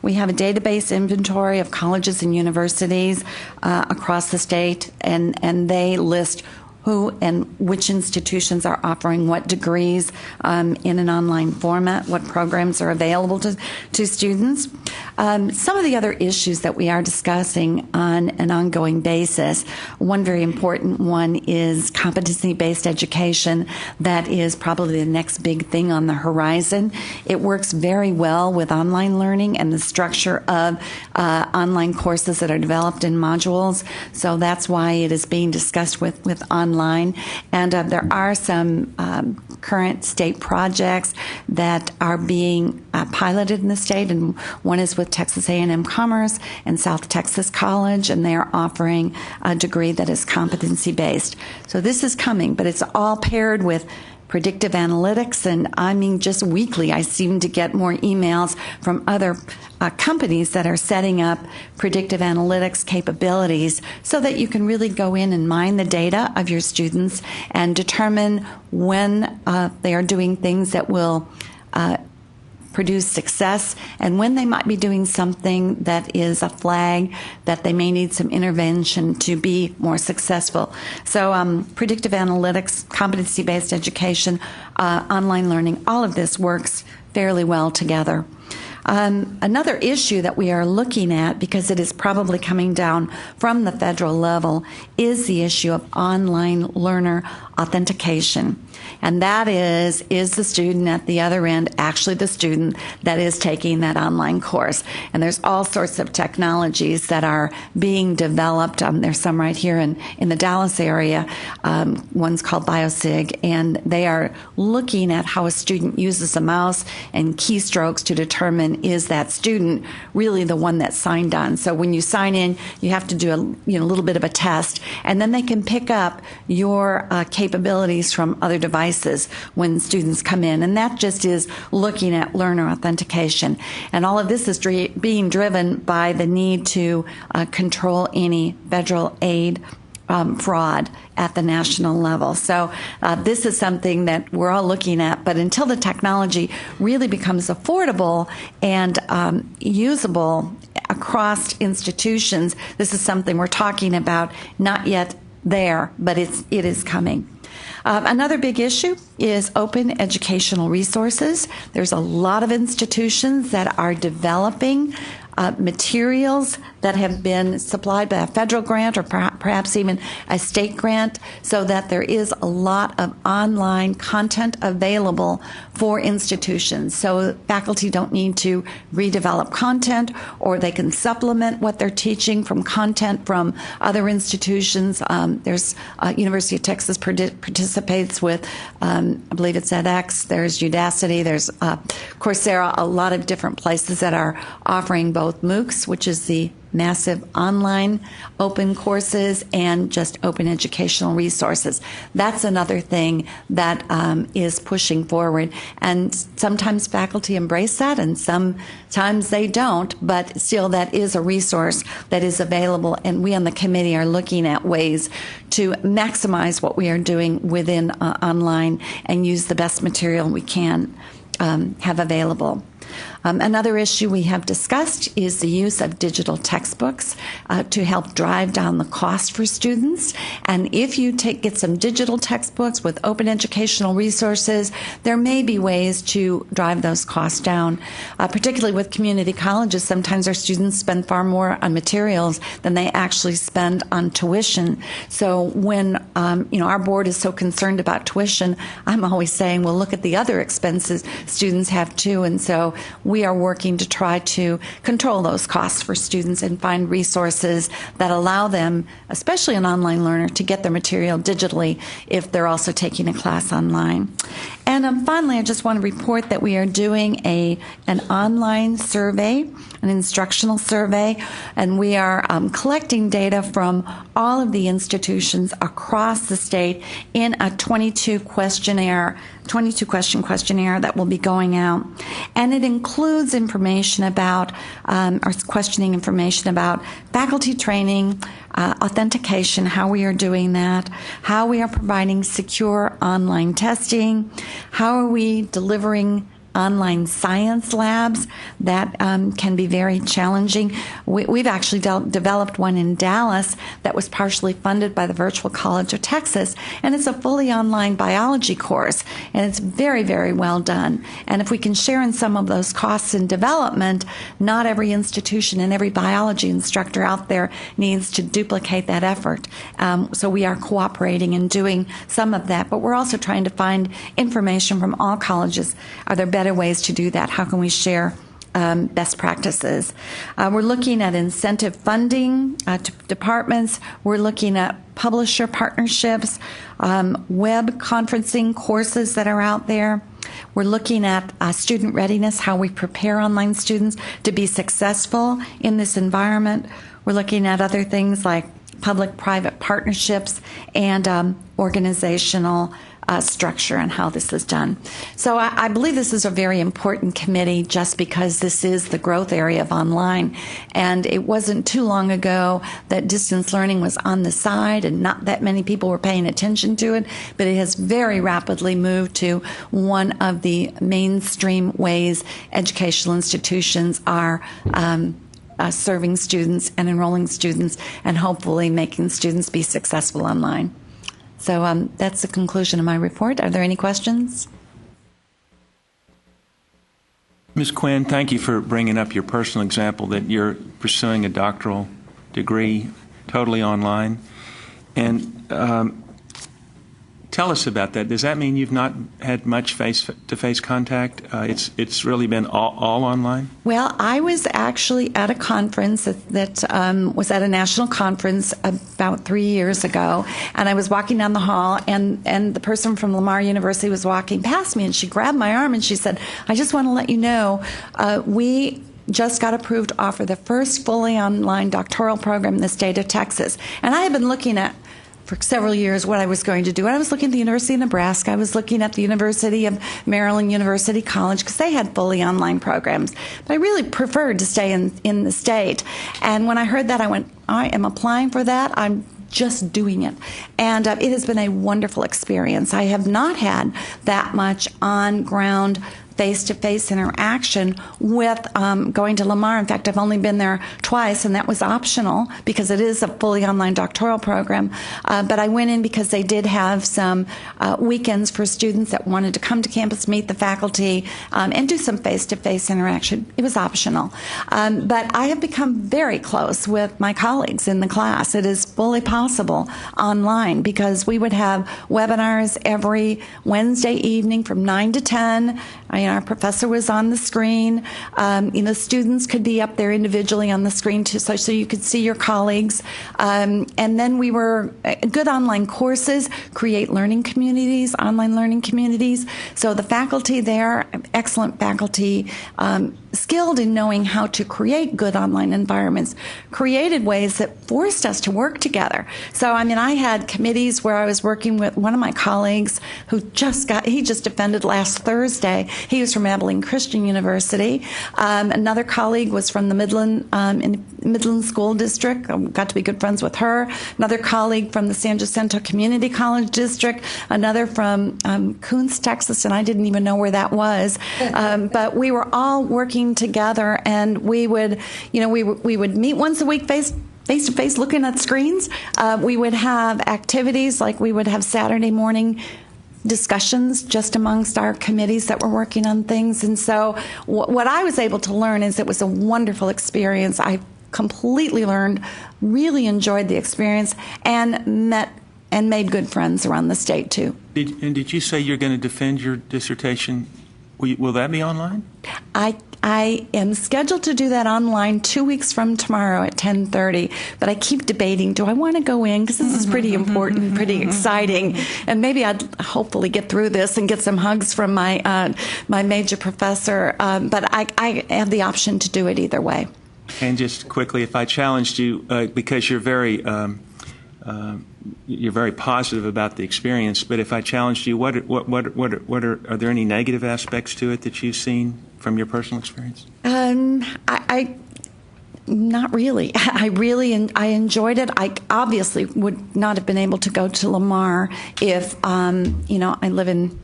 we have a database inventory of colleges and universities across the state, and they list who and which institutions are offering what degrees in an online format, what programs are available to students. Some of the other issues that we are discussing on an ongoing basis, one very important one is competency-based education. That is probably the next big thing on the horizon. It works very well with online learning and the structure of online courses that are developed in modules. So that's why it is being discussed with online. And there are some current state projects that are being piloted in the state, and one is with Texas A&M Commerce and South Texas College, and they are offering a degree that is competency-based. So this is coming, but it's all paired with predictive analytics, and I mean just weekly I seem to get more emails from other companies that are setting up predictive analytics capabilities so that you can really go in and mine the data of your students and determine when they are doing things that will produce success and when they might be doing something that is a flag that they may need some intervention to be more successful. So predictive analytics, competency-based education, online learning, all of this works fairly well together. Another issue that we are looking at, because it is probably coming down from the federal level, is the issue of online learner authentication. And that is the student at the other end actually the student that is taking that online course? And there's all sorts of technologies that are being developed. There's some right here in the Dallas area. One's called BioSig, and they are looking at how a student uses a mouse and keystrokes to determine is that student really the one that signed on. So when you sign in, you have to do a little bit of a test, and then they can pick up your capabilities from other devices when students come in, and that just is looking at learner authentication. And all of this is being driven by the need to control any federal aid fraud at the national level. So this is something that we're all looking at, but until the technology really becomes affordable and usable across institutions, this is something we're talking about, not yet there, but it is coming. Another big issue is open educational resources. There's a lot of institutions that are developing materials that have been supplied by a federal grant or perhaps even a state grant, so that there is a lot of online content available for institutions. So faculty don't need to redevelop content, or they can supplement what they're teaching from content from other institutions. There's University of Texas participates with, I believe it's edX, there's Udacity, there's Coursera, a lot of different places that are offering both MOOCs, which is the massive online open courses, and just open educational resources. That's another thing that is pushing forward. And sometimes faculty embrace that, and sometimes they don't, but still that is a resource that is available. And we on the committee are looking at ways to maximize what we are doing within online and use the best material we can have available. Another issue we have discussed is the use of digital textbooks to help drive down the cost for students. And if you get some digital textbooks with open educational resources, there may be ways to drive those costs down. Particularly with community colleges, sometimes our students spend far more on materials than they actually spend on tuition. So when our board is so concerned about tuition, I'm always saying, well, look at the other expenses students have too. And so we are working to try to control those costs for students and find resources that allow them, especially an online learner, to get their material digitally if they're also taking a class online. And finally, I just want to report that we are doing an online survey, an instructional survey, and we are collecting data from all of the institutions across the state in a 22-question questionnaire that will be going out. And it includes information about, or questioning information about faculty training, authentication, how we are doing that, how we are providing secure online testing, how are we delivering online science labs that can be very challenging. We've actually developed one in Dallas that was partially funded by the Virtual College of Texas, and it's a fully online biology course, and it's very, very well done. And if we can share in some of those costs in development, not every institution and every biology instructor out there needs to duplicate that effort. So we are cooperating and doing some of that, but we're also trying to find information from all colleges. Are there better ways to do that? How can we share best practices? We're looking at incentive funding to departments. We're looking at publisher partnerships, web conferencing courses that are out there. We're looking at student readiness, how we prepare online students to be successful in this environment. We're looking at other things like public-private partnerships and organizational structure and how this is done. So I believe this is a very important committee just because this is the growth area of online. And it wasn't too long ago that distance learning was on the side and not that many people were paying attention to it, but it has very rapidly moved to one of the mainstream ways educational institutions are serving students and enrolling students and hopefully making students be successful online. So that's the conclusion of my report. Are there any questions? Ms. Quinn, thank you for bringing up your personal example that you're pursuing a doctoral degree totally online. And tell us about that. Does that mean you've not had much face-to-face contact? It's really been all online? Well, I was actually at a conference that was at a national conference about 3 years ago, and I was walking down the hall, and the person from Lamar University was walking past me, and she grabbed my arm and she said, I just want to let you know, we just got approved to offer the first fully online doctoral program in the state of Texas. And I had been looking at for several years what I was going to do. And I was looking at the University of Nebraska. I was looking at the University of Maryland University College because they had fully online programs. But I really preferred to stay in the state. And when I heard that, I went, I am applying for that. I'm just doing it. And it has been a wonderful experience. I have not had that much on-ground face-to-face interaction with going to Lamar. In fact, I've only been there twice, and that was optional because it is a fully online doctoral program. But I went in because they did have some weekends for students that wanted to come to campus, meet the faculty, and do some face-to-face interaction. It was optional. But I have become very close with my colleagues in the class. It is fully possible online because we would have webinars every Wednesday evening from 9 to 10. Our professor was on the screen. Students could be up there individually on the screen too, so you could see your colleagues. And then we were good online courses, create learning communities, online learning communities. So the faculty there, excellent faculty, skilled in knowing how to create good online environments, created ways that forced us to work together. So, I had committees where I was working with one of my colleagues who he just defended last Thursday. He was from Abilene Christian University. Another colleague was from the Midland School District. I got to be good friends with her. Another colleague from the San Jacinto Community College District. Another from Coons, Texas, and I didn't even know where that was. But we were all working together, and we would meet once a week face-to-face looking at screens. We would have activities like we would have Saturday morning discussions just amongst our committees that were working on things. And so what I was able to learn is it was a wonderful experience. I completely learned, really enjoyed the experience, and met and made good friends around the state too. Did you say you're going to defend your dissertation? Will that be online? I am scheduled to do that online 2 weeks from tomorrow at 10:30, but I keep debating, do I want to go in? Because this is pretty important, pretty exciting, and maybe I'd hopefully get through this and get some hugs from my major professor, but I have the option to do it either way. And just quickly, if I challenged you, because you're very positive about the experience, but if I challenged you, are there any negative aspects to it that you've seen from your personal experience? I not really. I enjoyed it. I obviously would not have been able to go to Lamar if I live in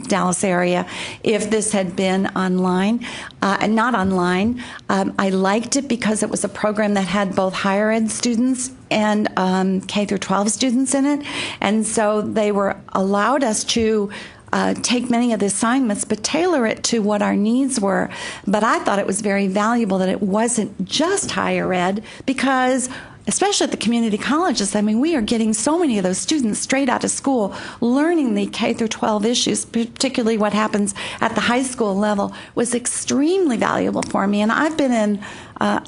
Dallas area, if this had been online and not online. I liked it because it was a program that had both higher ed students and K through 12 students in it, and so they allowed us to take many of the assignments, but tailor it to what our needs were. But I thought it was very valuable that it wasn't just higher ed, because especially at the community colleges, we are getting so many of those students straight out of school learning the K through 12 issues, particularly what happens at the high school level, was extremely valuable for me. And I've been in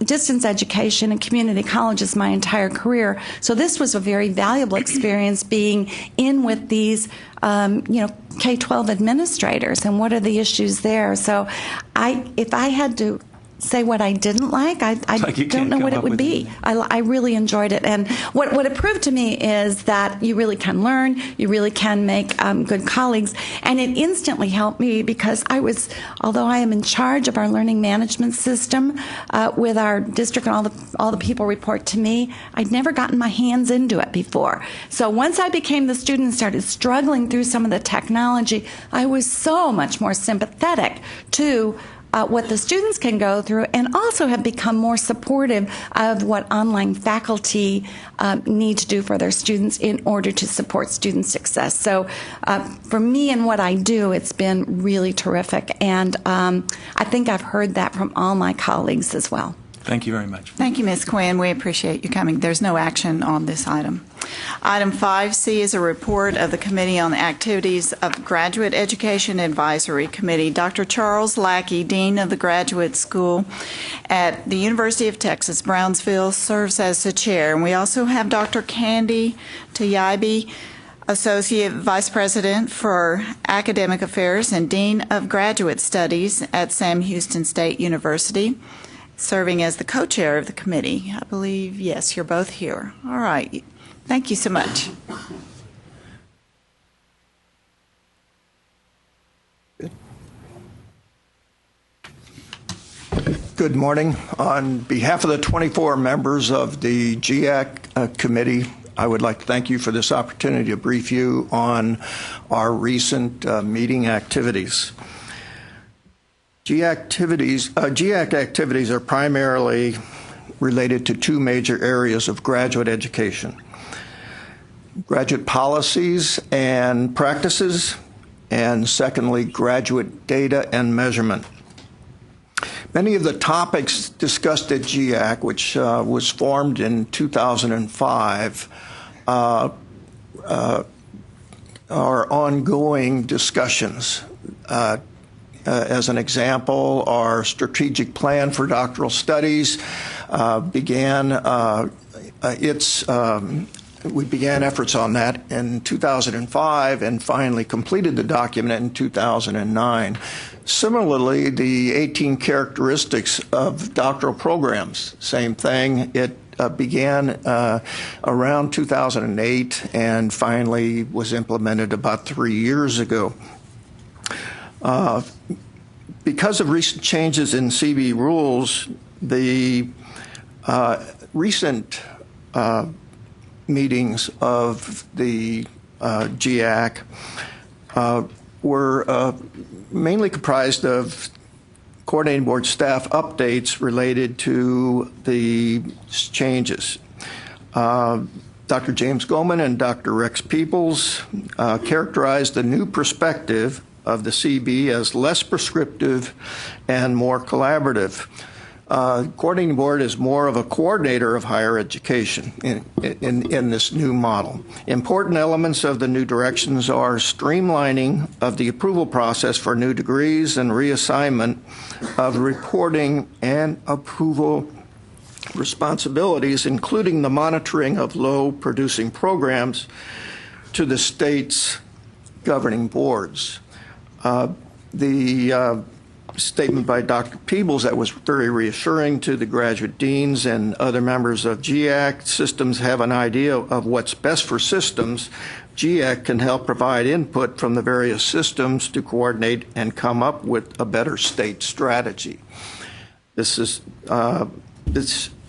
distance education and community colleges my entire career, so this was a very valuable experience being in with these K-12 administrators and what are the issues there. So if I had to say what I didn't like, I don't know what it would be. I really enjoyed it. And what it proved to me is that you really can learn, you really can make good colleagues. And it instantly helped me because although I am in charge of our learning management system with our district and all the people report to me, I'd never gotten my hands into it before. So once I became the student and started struggling through some of the technology, I was so much more sympathetic to what the students can go through, and also have become more supportive of what online faculty need to do for their students in order to support student success. So for me and what I do, it's been really terrific, and I think I've heard that from all my colleagues as well. Thank you very much. Thank you, Ms. Quinn. We appreciate you coming. There's no action on this item. Item 5C is a report of the Committee on the Activities of Graduate Education Advisory Committee. Dr. Charles Lackey, Dean of the Graduate School at the University of Texas, Brownsville, serves as the chair. And we also have Dr. Candy Tayabi, Associate Vice President for Academic Affairs and Dean of Graduate Studies at Sam Houston State University, serving as the co-chair of the committee. I believe, yes, you're both here. All right. Thank you so much. Good morning. On behalf of the 24 members of the GAC committee, I would like to thank you for this opportunity to brief you on our recent meeting activities. GAC activities are primarily related to two major areas of graduate education: graduate policies and practices, and secondly, graduate data and measurement. Many of the topics discussed at GAC, which was formed in 2005, are ongoing discussions. As an example, our strategic plan for doctoral studies we began efforts on that in 2005 and finally completed the document in 2009. Similarly, the 18 characteristics of doctoral programs, same thing. It began around 2008 and finally was implemented about 3 years ago. Because of recent changes in CB rules, the recent meetings of the GAC were mainly comprised of coordinating board staff updates related to the changes. Dr. James Goman and Dr. Rex Peoples characterized the new perspective of the CB as less prescriptive and more collaborative. Coordinating board is more of a coordinator of higher education in this new model. Important elements of the new directions are streamlining of the approval process for new degrees and reassignment of reporting and approval responsibilities, including the monitoring of low-producing programs, to the state's governing boards. The statement by Dr. Peebles that was very reassuring to the graduate deans and other members of GAC. Systems have an idea of what's best for systems. GAC can help provide input from the various systems to coordinate and come up with a better state strategy. This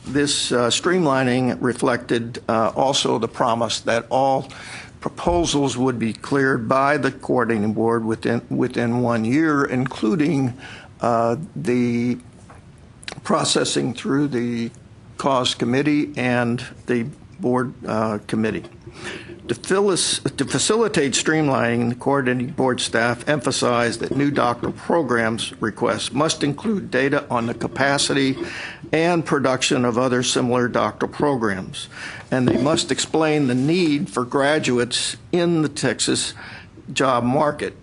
streamlining reflected also the promise that all proposals would be cleared by the coordinating board within 1 year, including the processing through the Caws committee and the board committee. To facilitate streamlining, the coordinating board staff emphasized that new doctoral programs requests must include data on the capacity and production of other similar doctoral programs, and they must explain the need for graduates in the Texas job market.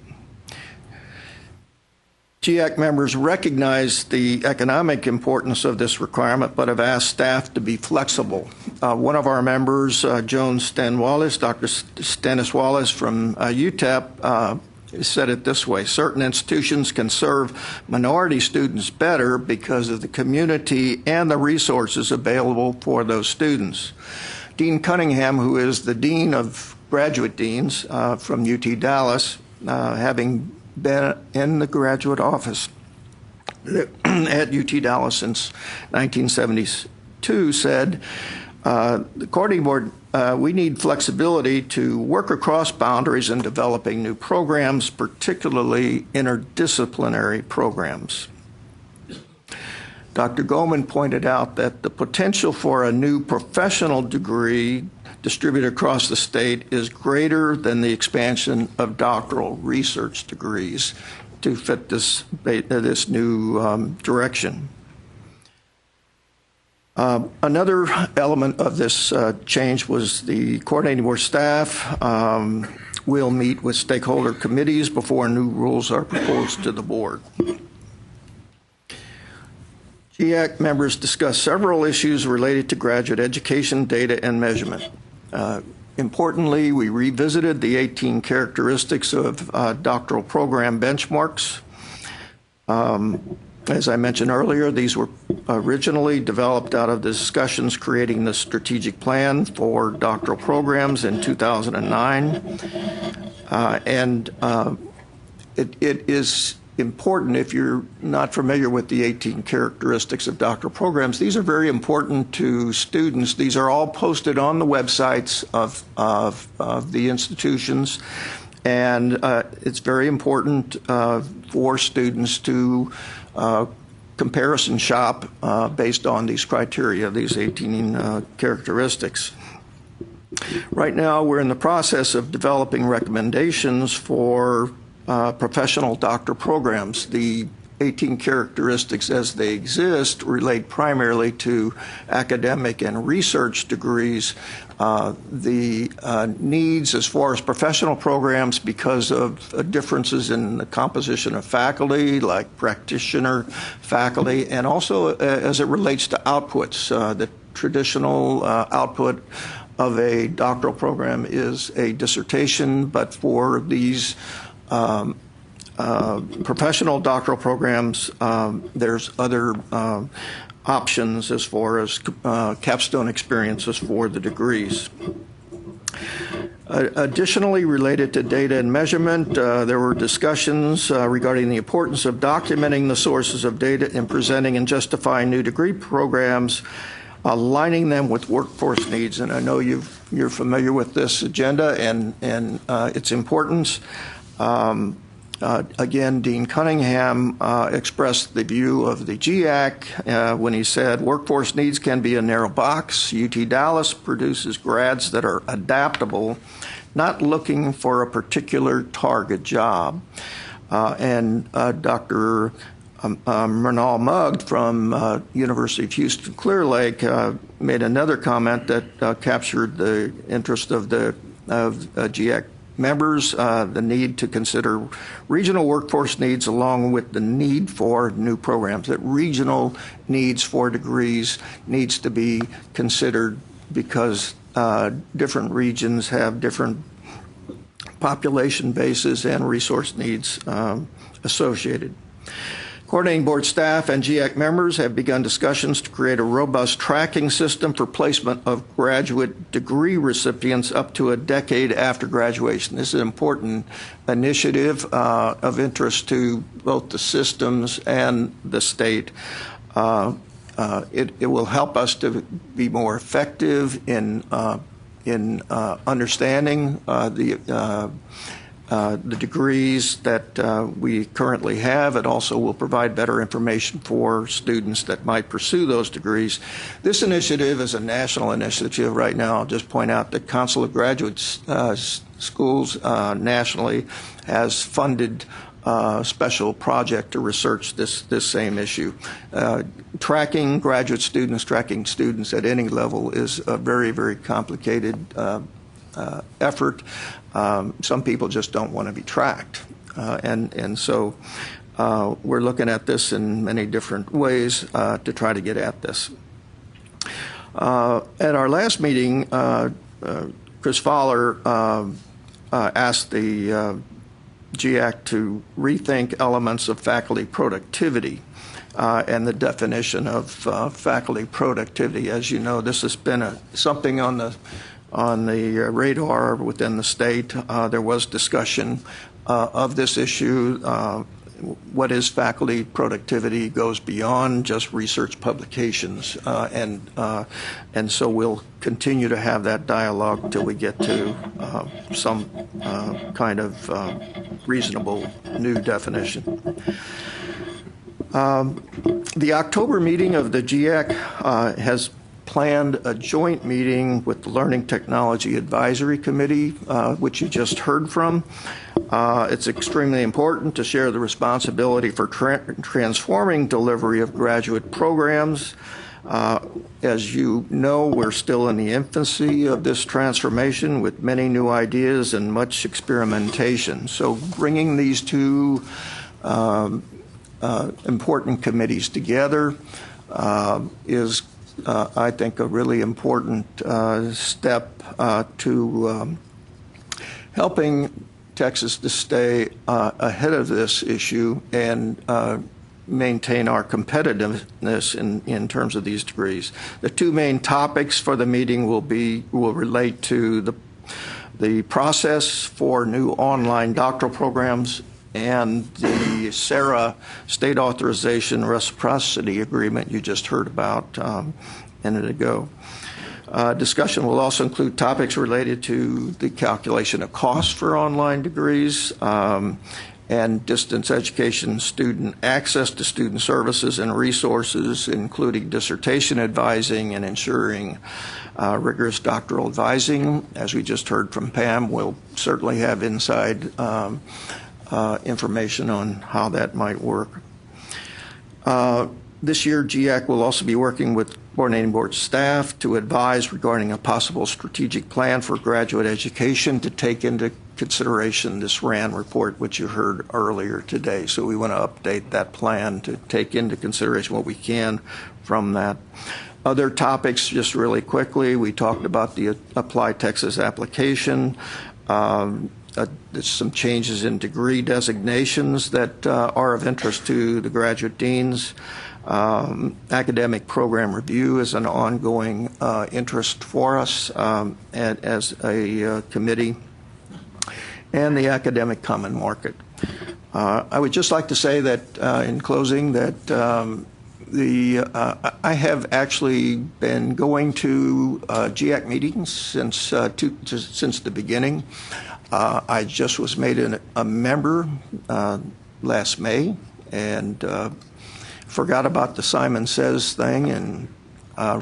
GAC members recognize the economic importance of this requirement, but have asked staff to be flexible. One of our members, Joan Sten-Wallace, Dr. Stennis Wallace from UTEP, said it this way: certain institutions can serve minority students better because of the community and the resources available for those students. Dean Cunningham, who is the Dean of Graduate Deans from UT Dallas, having been in the graduate office at UT Dallas since 1972, said, the coordinating board, we need flexibility to work across boundaries in developing new programs, particularly interdisciplinary programs. Dr. Goman pointed out that the potential for a new professional degree distributed across the state is greater than the expansion of doctoral research degrees to fit this new direction. Another element of this change was the coordinating board staff will meet with stakeholder committees before new rules are proposed to the board. GAC members discussed several issues related to graduate education, data, and measurement. Importantly, we revisited the 18 characteristics of doctoral program benchmarks. As I mentioned earlier, these were originally developed out of the discussions creating the strategic plan for doctoral programs in 2009. It is important, if you're not familiar with the 18 characteristics of doctoral programs, these are very important to students. These are all posted on the websites of the institutions, and it's very important for students to comparison shop based on these criteria, these 18 characteristics. Right now, we're in the process of developing recommendations for professional doctor programs. The 18 characteristics as they exist relate primarily to academic and research degrees. The needs as far as professional programs, because of differences in the composition of faculty, like practitioner faculty, and also as it relates to outputs. The traditional output of a doctoral program is a dissertation, but for these professional doctoral programs, there's other options as far as capstone experiences for the degrees. Additionally, related to data and measurement, there were discussions regarding the importance of documenting the sources of data and presenting and justifying new degree programs, aligning them with workforce needs. And I know you're familiar with this agenda and its importance. Again, Dean Cunningham expressed the view of the GIAC when he said, workforce needs can be a narrow box. UT Dallas produces grads that are adaptable, not looking for a particular target job. And Dr. Mernal Mugg from University of Houston Clear Lake made another comment that captured the interest of GIAC members, the need to consider regional workforce needs along with the need for new programs, that regional needs for degrees needs to be considered because different regions have different population bases and resource needs associated. Coordinating board staff and GIAC members have begun discussions to create a robust tracking system for placement of graduate degree recipients up to a decade after graduation. This is an important initiative of interest to both the systems and the state. It will help us to be more effective in understanding the degrees that we currently have. It also will provide better information for students that might pursue those degrees. This initiative is a national initiative right now. I'll just point out that Council of Graduate Schools nationally has funded a special project to research this same issue. Tracking graduate students, tracking students at any level is a very, very complicated effort. Some people just don't want to be tracked. And so we're looking at this in many different ways to try to get at this. At our last meeting, Chris Fowler asked the GIAC to rethink elements of faculty productivity and the definition of faculty productivity. As you know, this has been something on the radar within the state. There was discussion of this issue. What is faculty productivity goes beyond just research publications, and so we'll continue to have that dialogue until we get to some kind of reasonable new definition. The October meeting of the GIAC has planned a joint meeting with the Learning Technology Advisory Committee, which you just heard from. It's extremely important to share the responsibility for transforming delivery of graduate programs. As you know, we're still in the infancy of this transformation with many new ideas and much experimentation. So bringing these two important committees together is I think a really important step to helping Texas to stay ahead of this issue and maintain our competitiveness in terms of these degrees. The two main topics for the meeting will relate to the process for new online doctoral programs and the SARA state authorization reciprocity agreement you just heard about a minute ago. Discussion will also include topics related to the calculation of costs for online degrees, and distance education student access to student services and resources, including dissertation advising and ensuring rigorous doctoral advising. As we just heard from Pam, we'll certainly have inside information on how that might work. This year, GIAC will also be working with coordinating board staff to advise regarding a possible strategic plan for graduate education to take into consideration this RAND report, which you heard earlier today. So we want to update that plan to take into consideration what we can from that. Other topics, just really quickly, we talked about the Apply Texas application. There's some changes in degree designations that are of interest to the graduate deans. Academic program review is an ongoing interest for us as a committee, and the academic common market. I would just like to say that in closing that I have actually been going to GIAC meetings since the beginning. I just was made a member last May, and forgot about the Simon Says thing and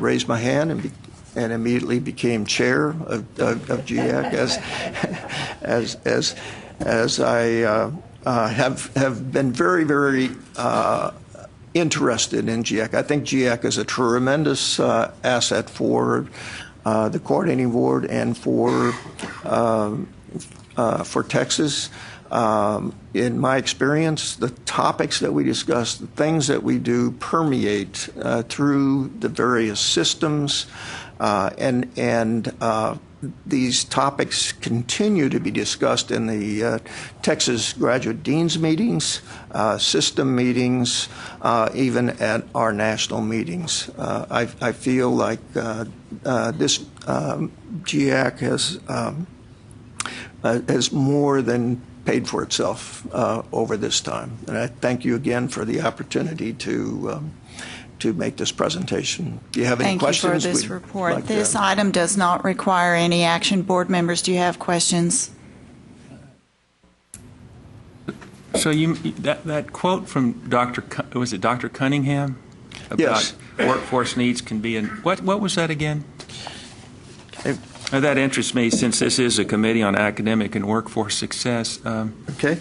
raised my hand and immediately became chair of GIAC as I have been very, very interested in GIAC. I think GIAC is a tremendous asset for the coordinating board and for Texas. In my experience, the topics that we discuss, the things that we do permeate through the various systems, and these topics continue to be discussed in the Texas Graduate Deans meetings, system meetings, even at our national meetings. I feel like this GIAC has more than paid for itself over this time. And I thank you again for the opportunity to make this presentation. Do you have any questions? Thank you for this report. This item does not require any action. Board members, do you have questions? So that quote from was it Dr. Cunningham about Yes. workforce needs can be in what was that again? That interests me since this is a committee on academic and workforce success. Okay.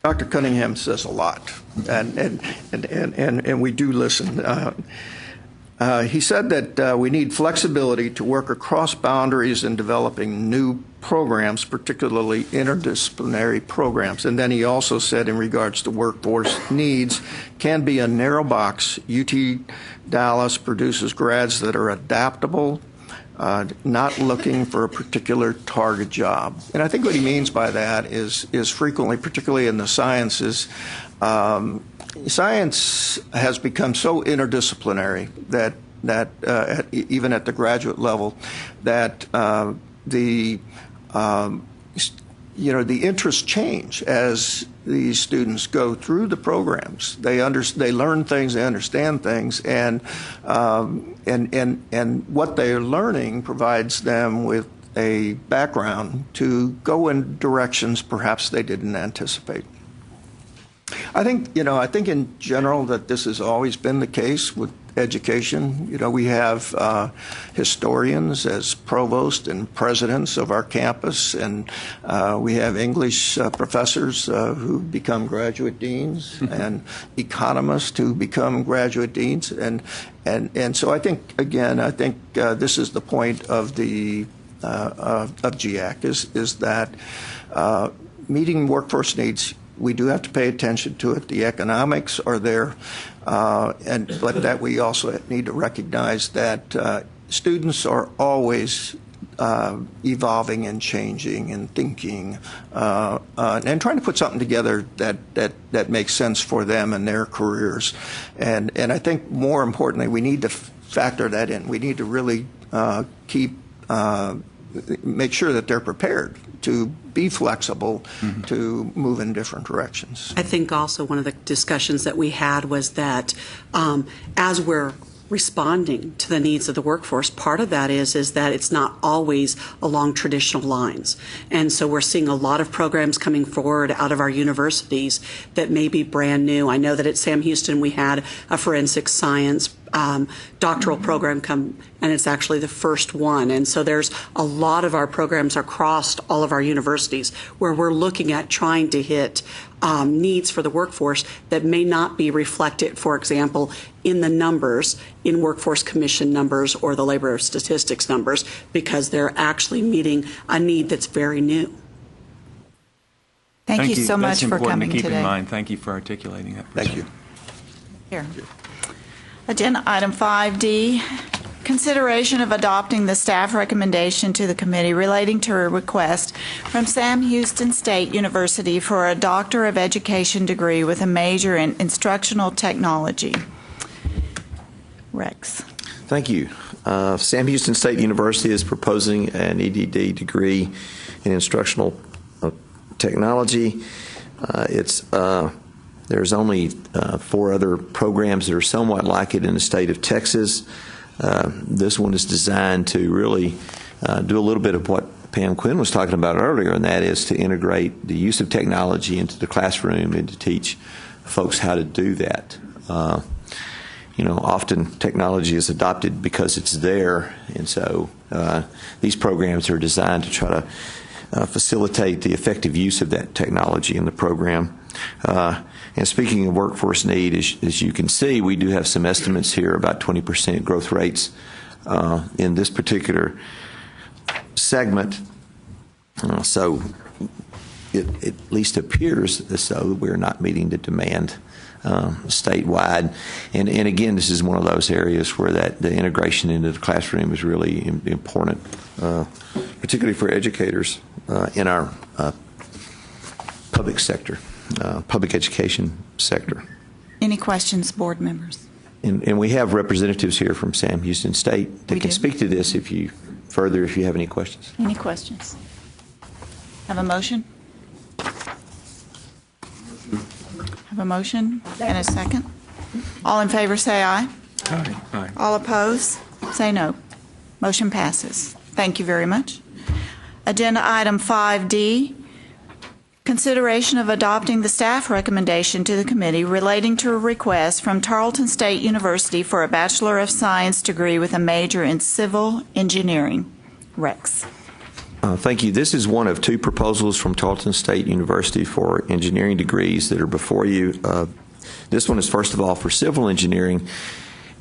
Dr. Cunningham says a lot, and we do listen. He said that we need flexibility to work across boundaries in developing new programs, particularly interdisciplinary programs. And then he also said in regards to workforce needs, can be a narrow box. UT Dallas produces grads that are adaptable, not looking for a particular target job. And I think what he means by that is frequently, particularly in the sciences, science has become so interdisciplinary that even at the graduate level, that the interests change as these students go through the programs. They learn things, they understand things, and what they're learning provides them with a background to go in directions perhaps they didn't anticipate. I think in general that this has always been the case with education. We have historians as provost and presidents of our campus, and we have English professors who become graduate deans, and economists who become graduate deans, and so I think this is the point of the of GIAC is that meeting workforce needs. We do have to pay attention to it. The economics are there, but that we also need to recognize that students are always evolving and changing and thinking and trying to put something together that makes sense for them and their careers. And I think more importantly, we need to factor that in. We need to really make sure that they're prepared to be flexible, to move in different directions. I think also one of the discussions that we had was that as we're responding to the needs of the workforce. Part of that is that it's not always along traditional lines. And so we're seeing a lot of programs coming forward out of our universities that may be brand new. I know that at Sam Houston we had a forensic science doctoral program come, and it's actually the first one. And so there's a lot of our programs across all of our universities where we're looking at trying to hit needs for the workforce that may not be reflected, for example, in the numbers, in Workforce Commission numbers or the labor statistics numbers, because they're actually meeting a need that's very new. Thank you so much That's for coming to keep today. in mind. Thank you for articulating that. Thank you. Here. Agenda item 5D, consideration of adopting the staff recommendation to the committee relating to a request from Sam Houston State University for a Doctor of Education degree with a major in instructional technology. Rex. Thank you. Sam Houston State University is proposing an EDD degree in instructional technology. There's only 4 other programs that are somewhat like it in the state of Texas. This one is designed to really do a little bit of what Pam Quinn was talking about earlier, and that is to integrate the use of technology into the classroom and to teach folks how to do that. Often technology is adopted because it's there, and so these programs are designed to try to facilitate the effective use of that technology in the program. And speaking of workforce need, as you can see, we do have some estimates here about 20% growth rates in this particular segment. So it at least appears as though we're not meeting the demand statewide. And again, this is one of those areas where the integration into the classroom is really important, particularly for educators in our public sector. Public education sector. Any questions, board members? And we have representatives here from Sam Houston State that can speak to this if you have any questions. Any questions? Have a motion? Have a motion and a second? All in favor say aye. Aye. Aye. All opposed say no. Motion passes. Thank you very much. Agenda item 5D, consideration of adopting the staff recommendation to the committee relating to a request from Tarleton State University for a Bachelor of Science degree with a major in civil engineering. Rex. Thank you. This is one of 2 proposals from Tarleton State University for engineering degrees that are before you. This one is, first of all, for civil engineering.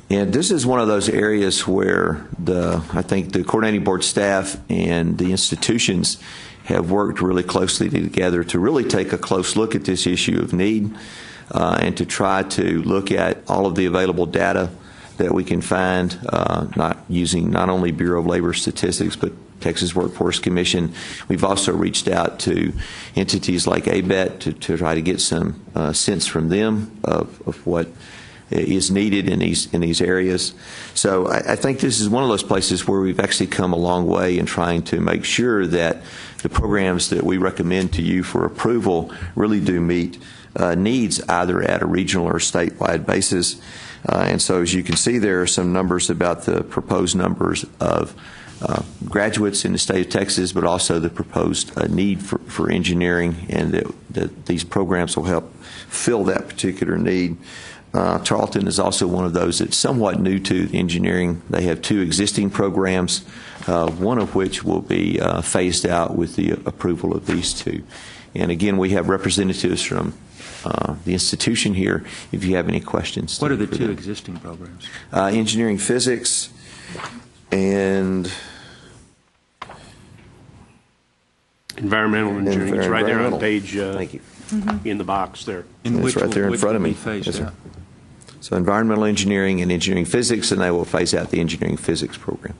And this is one of those areas where I think the coordinating board staff and the institutions have worked really closely together to really take a close look at this issue of need and to try to look at all of the available data that we can find, not only Bureau of Labor Statistics, but Texas Workforce Commission. We've also reached out to entities like ABET to try to get some sense from them of what is needed in these areas. So I think this is one of those places where we've actually come a long way in trying to make sure that the programs that we recommend to you for approval really do meet needs either at a regional or statewide basis. And so as you can see, there are some numbers about the proposed numbers of graduates in the state of Texas, but also the proposed need for engineering, and that these programs will help fill that particular need. Tarleton is also one of those that's somewhat new to engineering. They have 2 existing programs, one of which will be phased out with the approval of these 2. And again, we have representatives from the institution here if you have any questions. What are the 2 existing programs? Engineering physics and environmental engineering. It's right there on page Thank you. In the box there. It's right there in front of me. Yes, sir. So environmental engineering and engineering physics, and they will phase out the engineering physics program.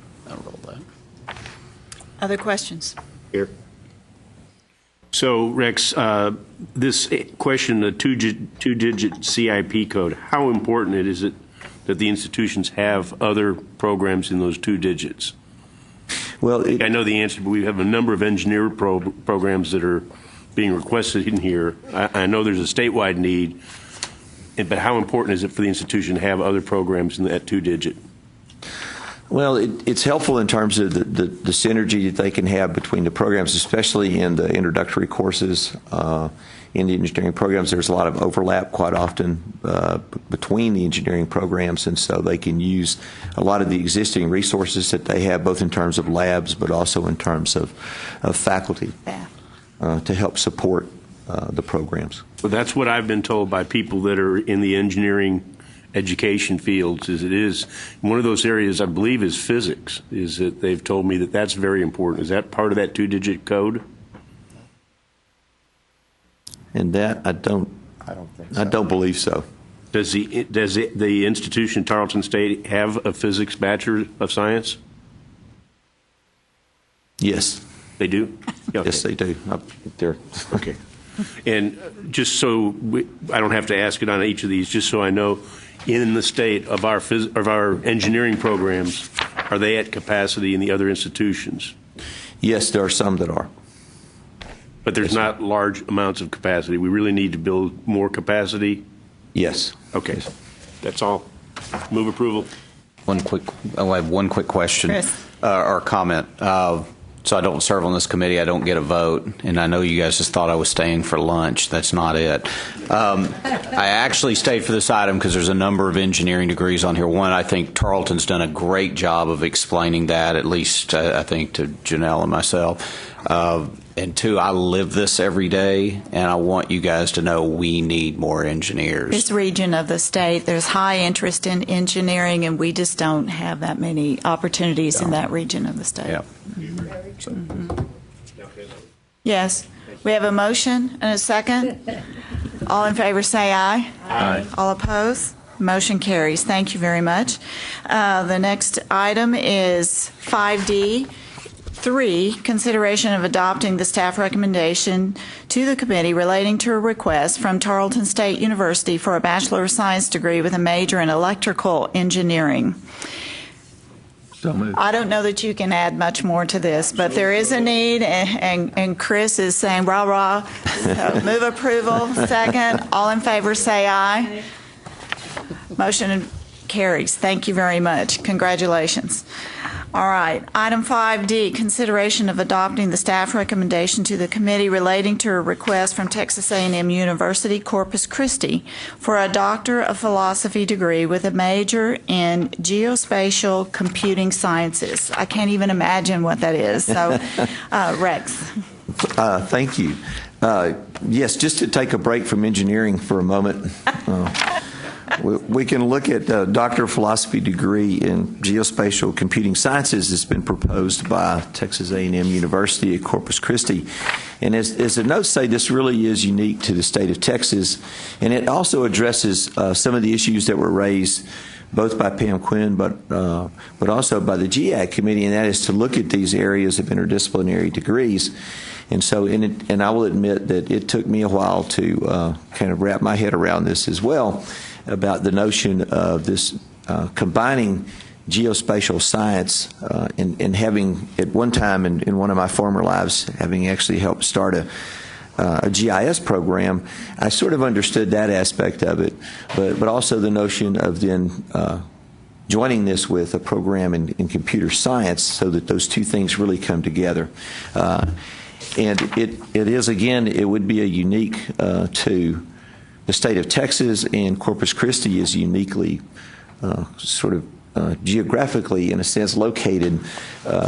Other questions? Here. So, Rex, this question, the two-digit CIP code, how important is it that the institutions have other programs in those 2 digits? Well, I know the answer, but we have a number of engineer programs that are being requested in here. I know there's a statewide need. But how important is it for the institution to have other programs in that 2-digit? Well, it's helpful in terms of the synergy that they can have between the programs, especially in the introductory courses. In the engineering programs, there's a lot of overlap quite often between the engineering programs, and so they can use a lot of the existing resources that they have, both in terms of labs, but also in terms of faculty to help support the programs. Well, that's what I've been told by people that are in the engineering education fields. Is one of those areas, I believe, is physics. Is that they've told me that that's very important. Is that part of that 2-digit code? And that I don't think so. I don't believe so. Does the institution, Tarleton State, have a physics Bachelor of Science? Yes. They do? Okay. Yes, they do. They're okay. And just so I don't have to ask it on each of these, just so I know, in the state of our engineering programs, are they at capacity in the other institutions? Yes, there are some that are. But there's not large amounts of capacity. We really need to build more capacity? Yes. Okay. That's all. Move approval. I have one quick question or comment. So I don't serve on this committee. I don't get a vote. And I know you guys just thought I was staying for lunch. That's not it. I actually stayed for this item because there's a number of engineering degrees on here. One, I think Tarleton's done a great job of explaining that, at least I think to Janelle and myself. And two, I live this every day, and I want you guys to know we need more engineers. This region of the state, there's high interest in engineering, and we just don't have that many opportunities in that region of the state. Yeah. Yes. We have a motion and a second. All in favor say aye. Aye. All opposed? Motion carries. Thank you very much. The next item is 5D. 3, consideration of adopting the staff recommendation to the committee relating to a request from Tarleton State University for a Bachelor of Science degree with a major in electrical engineering. So moved. I don't know that you can add much more to this, but there is a need, and Chris is saying rah rah. So move approval. Second. All in favor say aye. Motion carries. Thank you very much. Congratulations. All right. Item 5D, consideration of adopting the staff recommendation to the committee relating to a request from Texas A&M University, Corpus Christi, for a Doctor of Philosophy degree with a major in geospatial computing sciences. I can't even imagine what that is. So, Rex. Thank you. Yes, just to take a break from engineering for a moment. We can look at a Doctor of Philosophy degree in Geospatial Computing Sciences that's been proposed by Texas A&M University at Corpus Christi. And as the notes say, this really is unique to the state of Texas, and it also addresses some of the issues that were raised both by Pam Quinn but also by the GAC committee, and that is to look at these areas of interdisciplinary degrees. And so, and I will admit that it took me a while to kind of wrap my head around this as well, about the notion of this combining geospatial science and having, at one time in one of my former lives, having actually helped start a GIS program. I sort of understood that aspect of it, but also the notion of then joining this with a program in computer science so that those two things really come together. And it is, again, it would be a unique to the state of Texas, and Corpus Christi is uniquely sort of geographically, in a sense, located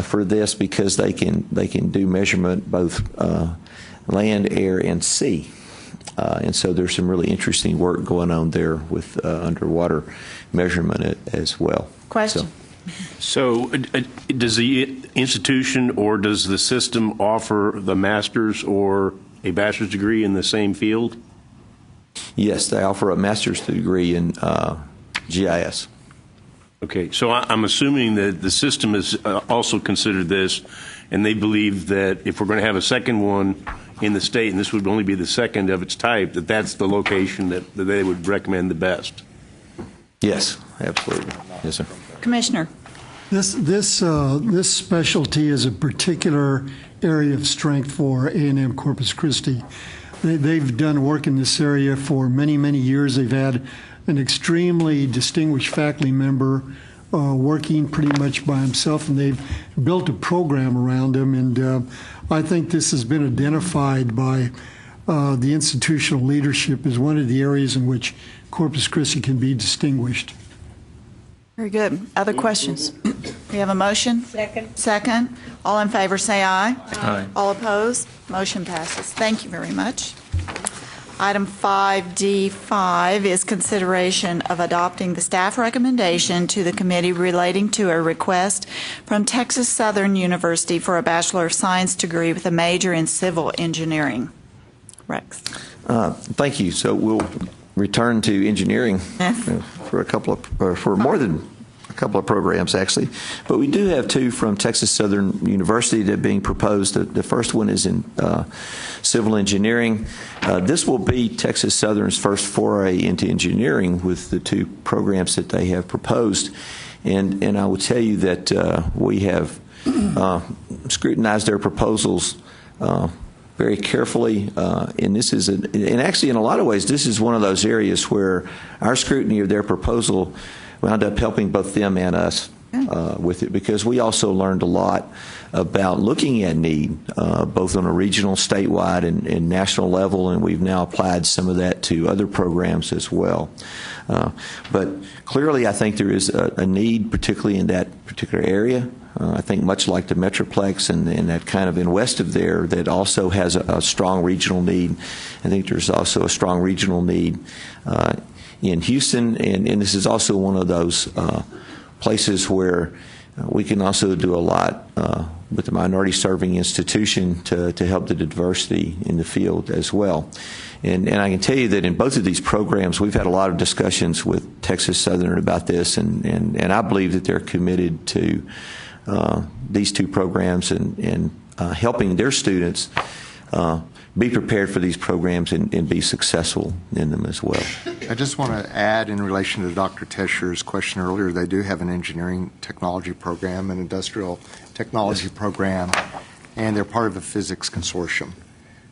for this because they can do measurement both land, air, and sea. And so there's some really interesting work going on there with underwater measurement as well. Question. So does the institution or does the system offer the master's or a bachelor's degree in the same field? Yes, they offer a master's degree in GIS. Okay, so I'm assuming that the system has also considered this, and they believe that if we're going to have a second one in the state, and this would only be the second of its type, that that's the location that they would recommend the best. Yes, absolutely. Yes, sir. Commissioner. This specialty is a particular area of strength for A&M Corpus Christi. they've done work in this area for many, many years. They've had an extremely distinguished faculty member working pretty much by himself, and they've built a program around him. And I think this has been identified by the institutional leadership as one of the areas in which Corpus Christi can be distinguished. Very good. Other questions? We have a motion? Second. Second. All in favor say aye. Aye. All opposed? Motion passes. Thank you very much. Item 5D5 is consideration of adopting the staff recommendation to the committee relating to a request from Texas Southern University for a Bachelor of Science degree with a major in civil engineering. Rex. Thank you. So we'll return to engineering for a couple of, or for more than a couple of programs, actually. But we do have two from Texas Southern University that are being proposed. The first one is in civil engineering. This will be Texas Southern's first foray into engineering with the two programs that they have proposed. And I will tell you that we have scrutinized their proposals very carefully, and this is, and actually in a lot of ways, this is one of those areas where our scrutiny of their proposal wound up helping both them and us with it, because we also learned a lot about looking at need, both on a regional, statewide, and national level, and we've now applied some of that to other programs as well. But clearly, I think there is a need, particularly in that particular area. I think much like the Metroplex and that kind of in west of there, that also has a strong regional need. I think there's also a strong regional need in Houston, and this is also one of those places where we can also do a lot with the minority serving institution to help the diversity in the field as well. And I can tell you that in both of these programs, we've had a lot of discussions with Texas Southern about this, and I believe that they're committed to these two programs and helping their students be prepared for these programs and be successful in them as well. I just want to add, in relation to Dr. Tescher's question earlier, they do have an engineering technology program, an industrial technology program, and they're part of a physics consortium.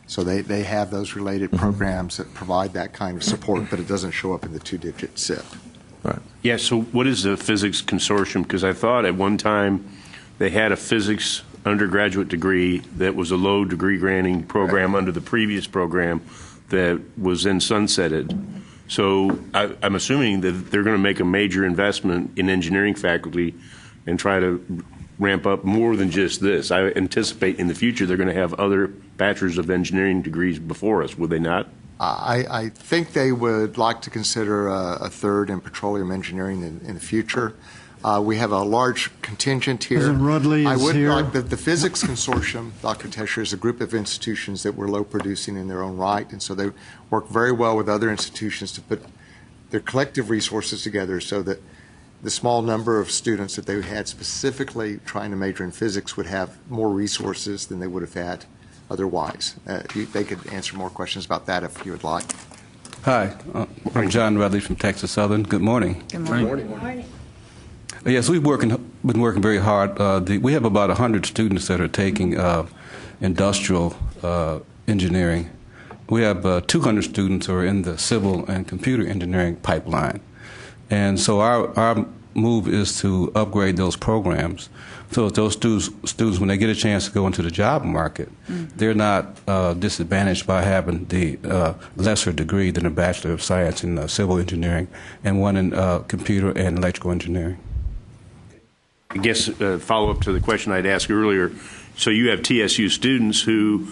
So they have those related programs that provide that kind of support, but it doesn't show up in the two-digit SIP. Right. Yeah, so what is the physics consortium? Because I thought at one time they had a physics undergraduate degree that was a low degree granting program under the previous program that was then sunsetted. So I'm assuming that they're going to make a major investment in engineering faculty and try to ramp up more than just this. I anticipate in the future they're going to have other bachelors of engineering degrees before us, would they not? I think they would like to consider a third in petroleum engineering in the future. We have a large contingent here. President Rudley is here. The Physics Consortium, Dr. Tescher, is a group of institutions that were low producing in their own right, and so they work very well with other institutions to put their collective resources together so that the small number of students that they had specifically trying to major in physics would have more resources than they would have had otherwise. They could answer more questions about that if you would like. Hi, I'm John Rudley from Texas Southern. Good morning. Good morning. Good morning. Yes, we've been working very hard. We have about 100 students that are taking industrial engineering. We have 200 students who are in the civil and computer engineering pipeline. And so our move is to upgrade those programs so that those students, when they get a chance to go into the job market, they're not disadvantaged by having the lesser degree than a Bachelor of Science in civil engineering and one in computer and electrical engineering. I guess follow-up to the question I'd asked earlier, so you have TSU students who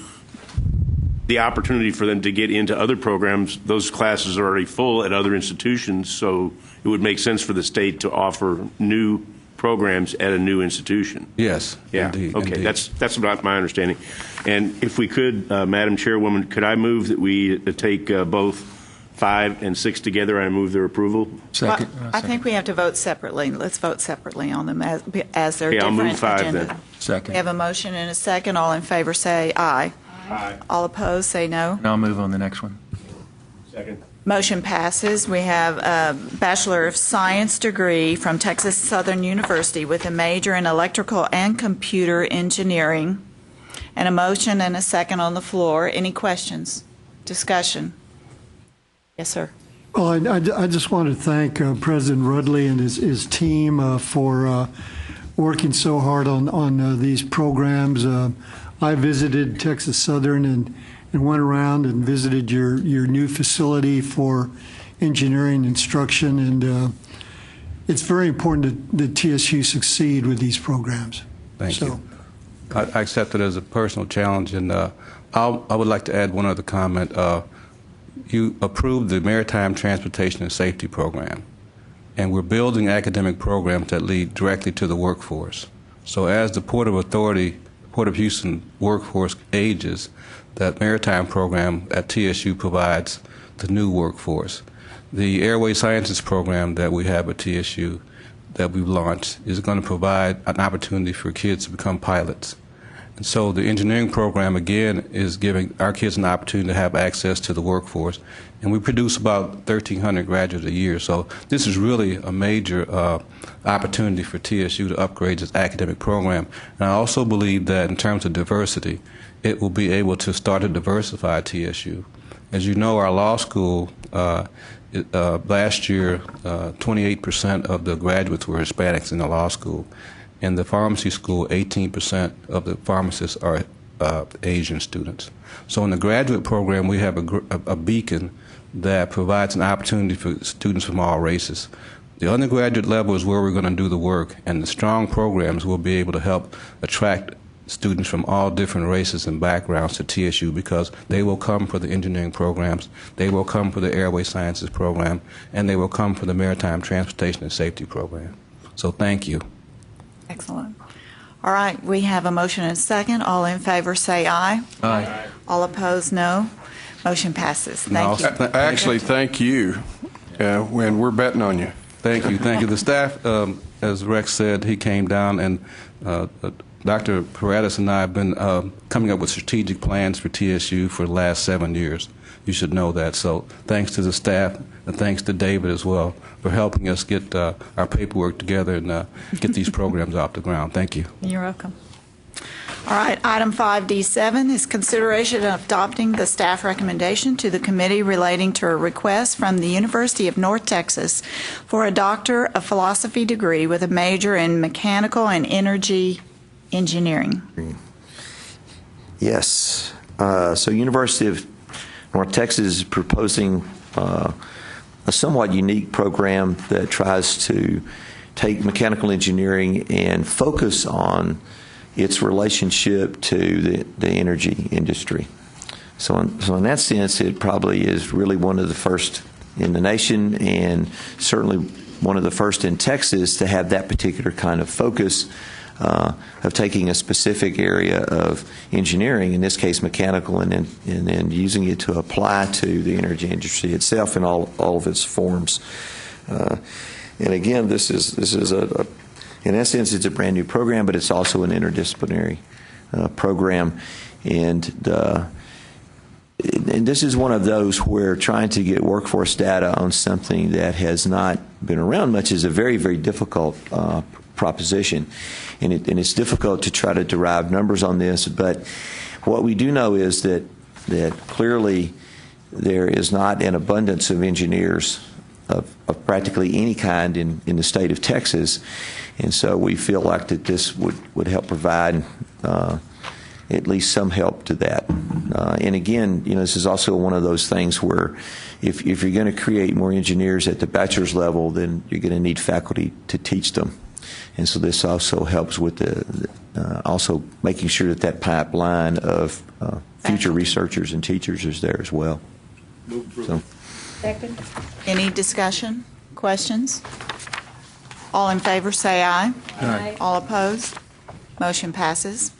the opportunity for them to get into other programs, those classes are already full at other institutions, so it would make sense for the state to offer new programs at a new institution. Yes. Yeah. Indeed, okay. indeed. That's about my understanding. And if we could, Madam Chairwoman, could I move that we take both 5 and 6 together? I move their approval. Second. Well, I think we have to vote separately. Let's vote separately on them as they're Okay, I'll different move 5 agenda. then. Second. We have a motion and a second. All in favor say aye. Aye. All opposed say no. And I'll move on the next one. Second. Motion passes. We have a Bachelor of Science degree from Texas Southern University with a major in electrical and computer engineering. And a motion and a second on the floor. Any questions Discussion. Yes, sir. Well, I just want to thank President Rudley and his team for working so hard on these programs. I visited Texas Southern and went around and visited your new facility for engineering instruction, and it's very important that TSU succeed with these programs. Thank you. I accept it as a personal challenge, and I would like to add one other comment. You approved the Maritime Transportation and Safety Program, and we're building academic programs that lead directly to the workforce. So as the Port of Houston workforce ages, that maritime program at TSU provides the new workforce. The Airway Sciences program that we have at TSU that we've launched is going to provide an opportunity for kids to become pilots. And so the engineering program, again, is giving our kids an opportunity to have access to the workforce. And we produce about 1,300 graduates a year. So this is really a major opportunity for TSU to upgrade its academic program. And I also believe that in terms of diversity, it will be able to start to diversify TSU. As you know, our law school, last year, 28% of the graduates were Hispanics in the law school. In the pharmacy school, 18% of the pharmacists are Asian students. So in the graduate program, we have a beacon that provides an opportunity for students from all races. The undergraduate level is where we're going to do the work, and the strong programs will be able to help attract students from all different races and backgrounds to TSU, because they will come for the engineering programs, they will come for the Airway Sciences program, and they will come for the Maritime Transportation and Safety program. So thank you. Excellent. All right, we have a motion and a second. All in favor say aye. Aye. All opposed, no. Motion passes. Thank you. Actually, thank you. When we're betting on you. Thank you. Thank you. The staff, as Rex said, he came down, and Dr. Paredes and I have been coming up with strategic plans for TSU for the last 7 years. You should know that. So thanks to the staff, and thanks to David as well for helping us get our paperwork together and get these programs off the ground. Thank you. You're welcome. All right, item 5D7 is consideration of adopting the staff recommendation to the committee relating to a request from the University of North Texas for a Doctor of Philosophy degree with a major in mechanical and energy engineering. Yes. So University of North Texas is proposing a somewhat unique program that tries to take mechanical engineering and focus on its relationship to the energy industry. So in that sense, it probably is really one of the first in the nation, and certainly one of the first in Texas to have that particular kind of focus of taking a specific area of engineering, in this case mechanical, and then using it to apply to the energy industry itself in all of its forms. And again, this is in essence, it's a brand new program, but it's also an interdisciplinary program, and this is one of those where trying to get workforce data on something that has not been around much is a very, very difficult proposition, and it's difficult to try to derive numbers on this. But what we do know is that clearly there is not an abundance of engineers of practically any kind in the state of Texas, and so we feel like that this would help provide at least some help to that. And again, this is also one of those things where if you're going to create more engineers at the bachelor's level, then you're going to need faculty to teach them. And so this also helps with also making sure that pipeline of future researchers and teachers is there as well. So. Second. Any discussion? Questions? All in favor say aye. Aye. All opposed? Motion passes.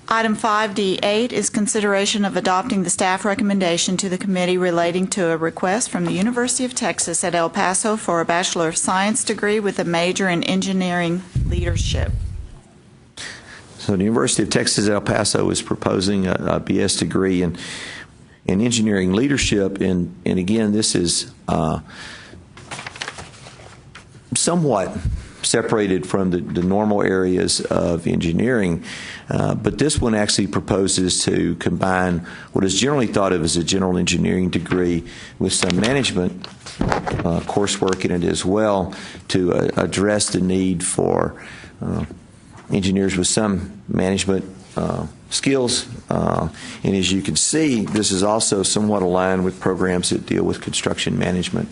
Item 5D8 is consideration of adopting the staff recommendation to the committee relating to a request from the University of Texas at El Paso for a Bachelor of Science degree with a major in engineering leadership. So the University of Texas at El Paso is proposing a BS degree in engineering leadership, and again, this is somewhat separated from the normal areas of engineering. But this one actually proposes to combine what is generally thought of as a general engineering degree with some management coursework in it as well, to address the need for engineers with some management skills. And as you can see, this is also somewhat aligned with programs that deal with construction management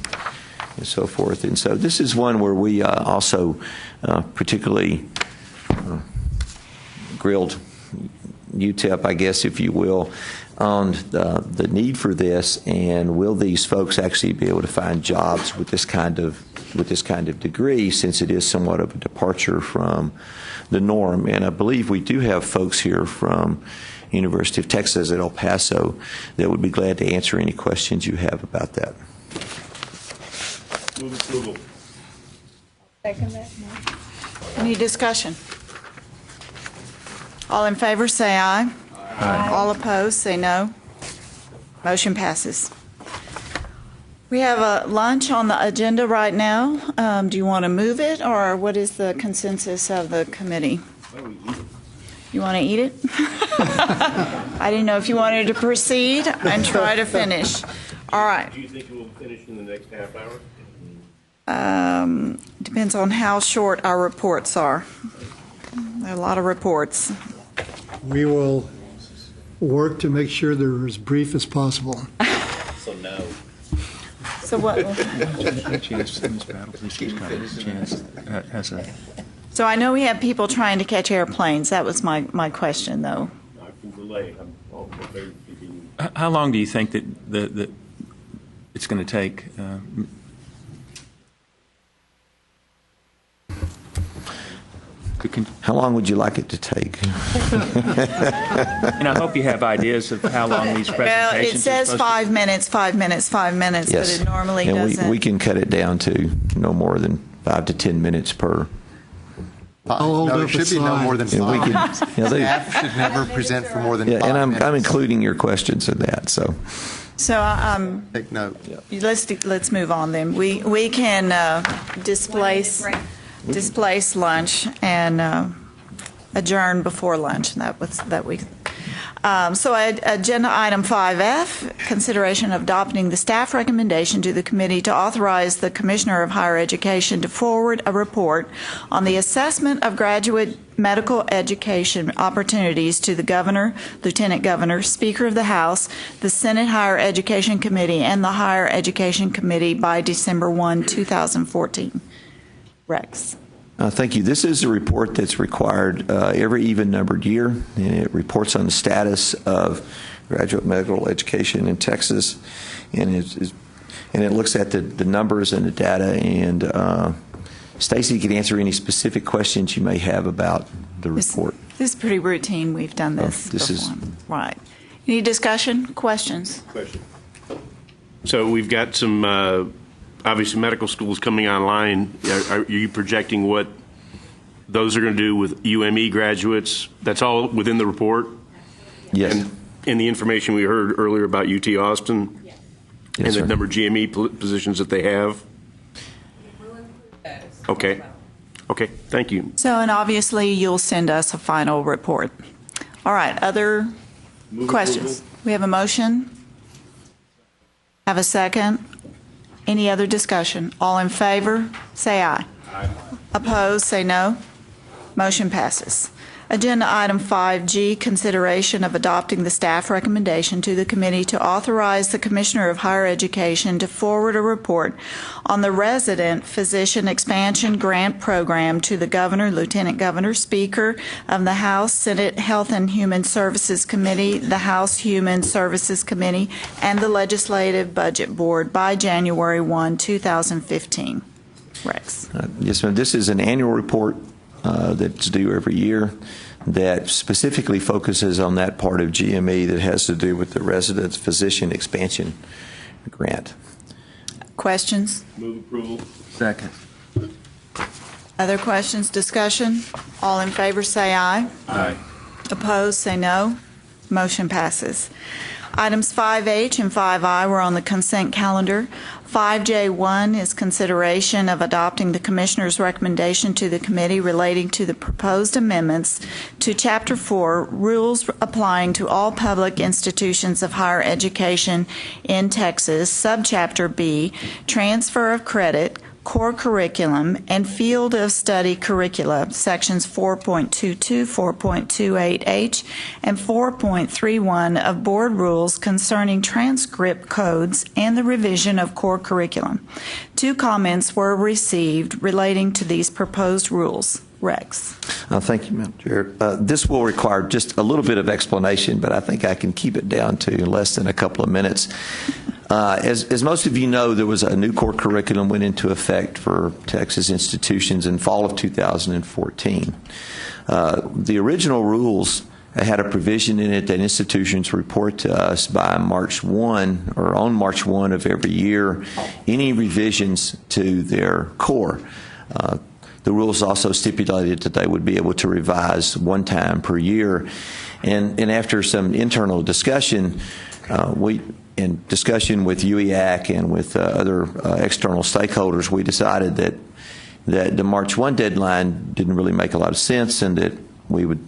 and so forth. And so this is one where we also particularly grilled UTEP, I guess, if you will, on the need for this, and will these folks actually be able to find jobs with this kind of degree, since it is somewhat of a departure from the norm. And I believe we do have folks here from University of Texas at El Paso that would be glad to answer any questions you have about that. Move approval. Second that. Any discussion? All in favor, say aye. Aye. All opposed, say no. Motion passes. We have a lunch on the agenda right now. Do you want to move it, or what is the consensus of the committee? You want to eat it? I didn't know if you wanted to proceed and try to finish. All right. Do you think we'll finish in the next half hour? Depends on how short our reports are. There are a lot of reports. We will work to make sure they're as brief as possible. So no. So what? So I know we have people trying to catch airplanes. That was my question, though. I can relate. I'm all prepared to continue. How long do you think that it's going to take? How long would you like it to take? And I hope you have ideas of how long these presentations Well, it says 5 minutes, 5 minutes, 5 minutes, Yes. but it normally and doesn't. we can cut it down to no more than 5 to 10 minutes per. No, it should be no more than And we five. can, Staff should never present for more than 5 and minutes. I'm including your questions in that. So So Take note. let's move on then. We can displace lunch and adjourn before lunch. And that we. So agenda item 5F, consideration of adopting the staff recommendation to the committee to authorize the Commissioner of Higher Education to forward a report on the assessment of graduate medical education opportunities to the Governor, Lieutenant Governor, Speaker of the House, the Senate Higher Education Committee, and the Higher Education Committee by December 1, 2014. Rex. Thank you. This is a report that's required every even-numbered year, and it reports on the status of graduate medical education in Texas, and it looks at the numbers and the data. And Stacy can answer any specific questions you may have about the report. This is pretty routine. We've done this before. Right. Any discussion? Questions? Question. So we've got some. Obviously, medical schools coming online. Are you projecting what those are going to do with UME graduates? That's all within the report? Yes. And in the information we heard earlier about UT Austin and the number of GME positions that they have? Okay. Okay, thank you. So, and obviously, you'll send us a final report. All right, other questions? We have a motion? Have a second? Any other discussion? All in favor, say aye. Aye. Opposed, say no. Motion passes. Agenda item 5G, consideration of adopting the staff recommendation to the committee to authorize the Commissioner of Higher Education to forward a report on the Resident Physician Expansion Grant Program to the Governor, Lieutenant Governor, Speaker of the House, Senate Health and Human Services Committee, the House Human Services Committee, and the Legislative Budget Board by January 1, 2015. Rex. Yes, ma'am. This is an annual report that's due every year that specifically focuses on that part of GME that has to do with the Resident Physician Expansion Grant. Questions? Move approval. Second. Other questions, discussion? All in favor say aye. Aye. Opposed, say no. Motion passes. Items 5H and 5I were on the consent calendar. 5J1 is consideration of adopting the Commissioner's recommendation to the committee relating to the proposed amendments to Chapter 4, Rules Applying to All Public Institutions of Higher Education in Texas, Subchapter B, Transfer of Credit, Core Curriculum, and Field of Study Curricula, Sections 4.22, 4.28H, and 4.31 of Board Rules concerning transcript codes and the revision of core curriculum. 2 comments were received relating to these proposed rules. Rex. Thank you, Madam Chair. This will require just a little bit of explanation, but I think I can keep it down to less than a couple of minutes. As most of you know, there was a new core curriculum went into effect for Texas institutions in fall of 2014. The original rules had a provision in it that institutions report to us by March 1 or on March 1 of every year any revisions to their core. The rules also stipulated that they would be able to revise one time per year. And after some internal discussion, in discussion with UEAC and with other external stakeholders, we decided that the March 1 deadline didn't really make a lot of sense, and that we would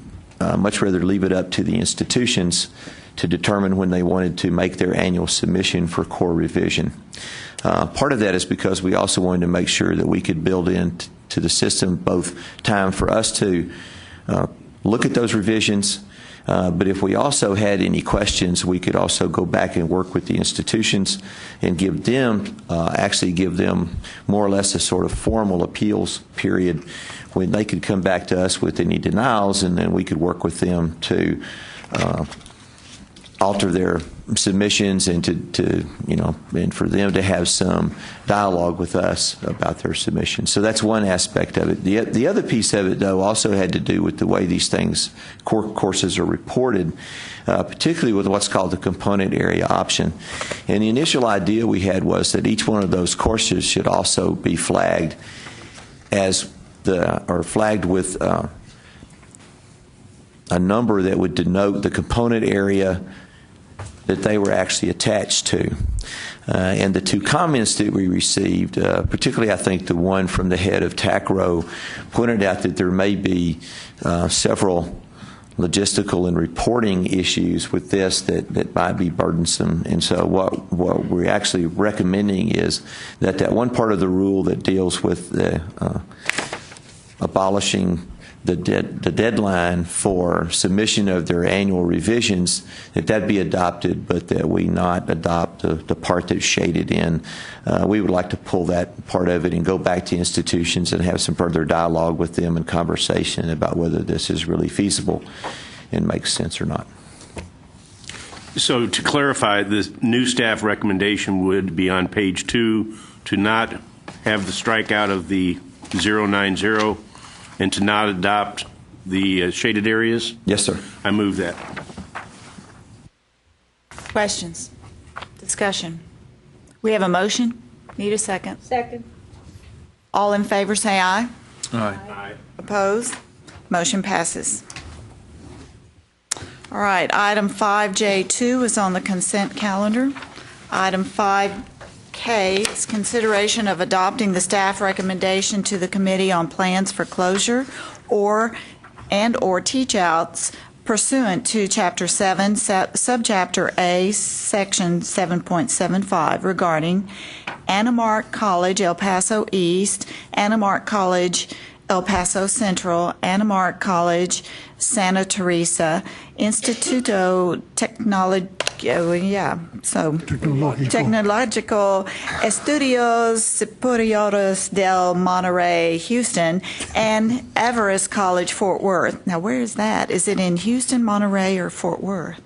much rather leave it up to the institutions to determine when they wanted to make their annual submission for core revision. Part of that is because we also wanted to make sure that we could build into the system both time for us to look at those revisions, but if we also had any questions, we could also go back and work with the institutions and give them more or less a sort of formal appeals period when they could come back to us with any denials, and then we could work with them to alter their submissions and and for them to have some dialogue with us about their submissions. So that's one aspect of it. The other piece of it, though, also had to do with the way these courses are reported, particularly with what's called the component area option. And the initial idea we had was that each one of those courses should also be flagged flagged with a number that would denote the component area that they were actually attached to. And the 2 comments that we received, particularly I think the one from the head of TACRO, pointed out that there may be several logistical and reporting issues with this that might be burdensome. And so what we're actually recommending is that one part of the rule that deals with the abolishing the deadline for submission of their annual revisions, that be adopted, but that we not adopt the part that's shaded in. We would like to pull that part of it and go back to institutions and have some further dialogue with them and conversation about whether this is really feasible and makes sense or not. So to clarify, the new staff recommendation would be on page 2 to not have the strikeout of the 090 and to not adopt the shaded areas? Yes, sir. I move that. Questions? Discussion? We have a motion. Need a second? Second. All in favor say aye. Aye. Opposed? Motion passes. All right, item 5J2 is on the consent calendar. Item 5K is consideration of adopting the staff recommendation to the Committee on Plans for Closure or teach-outs pursuant to Chapter 7, Subchapter A, Section 7.75 regarding Anamark College, El Paso East, Anamark College, El Paso Central, Anamark College, Santa Teresa, Instituto Tecnológico Estudios Superiores del Monterey, Houston, and Everest College, Fort Worth. Now, where is that? Is it in Houston, Monterey, or Fort Worth?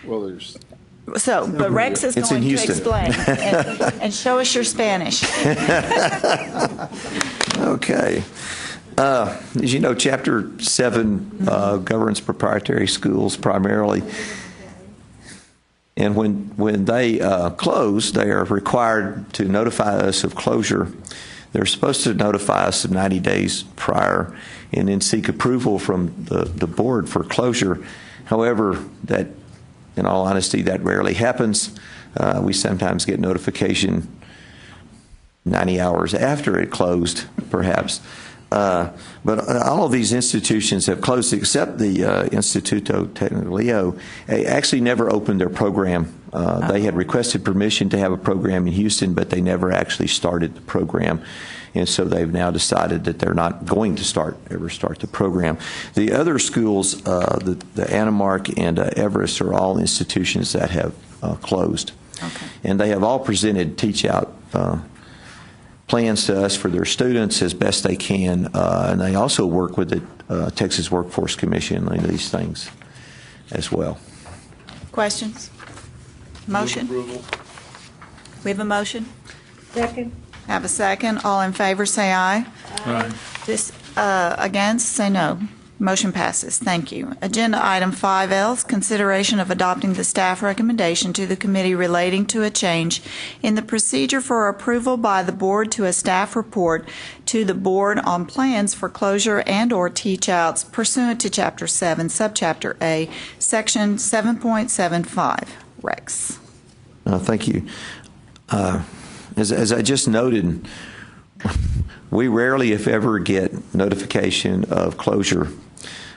Well, there's... But Rex is going to explain and show us your Spanish. Okay. As you know, Chapter 7 governs proprietary schools primarily. And when they close, they are required to notify us of closure. They're supposed to notify us of 90 days prior and then seek approval from the board for closure. However, that, in all honesty, that rarely happens. We sometimes get notification 90 hours after it closed, perhaps. But all of these institutions have closed except the Instituto Tecnológico. They actually never opened their program. They had requested permission to have a program in Houston, but they never actually started the program. And so they've now decided that they're not going to ever start the program. The other schools, the Anamark and Everest, are all institutions that have closed. Okay. And they have all presented teach-out plans to us for their students as best they can, and they also work with the Texas Workforce Commission on these things as well. Questions? Motion? We have a motion? Second. Have a second. All in favor, say aye. Aye. Against, say no. Motion passes. Thank you. Agenda item 5L is consideration of adopting the staff recommendation to the committee relating to a change in the procedure for approval by the board to a staff report to the board on plans for closure and/or teach-outs pursuant to Chapter 7, Subchapter A, Section 7.75. Rex. Thank you. As I just noted, we rarely, if ever, get notification of closure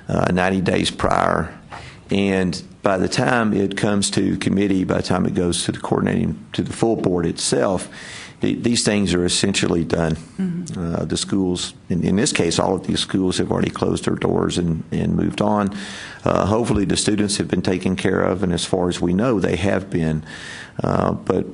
90 days prior. And by the time it comes to committee, by the time it goes to the coordinating, to the full board itself, these things are essentially done. Mm-hmm. The schools, in this case, all of these schools have already closed their doors and moved on. Hopefully the students have been taken care of, and as far as we know, they have been. But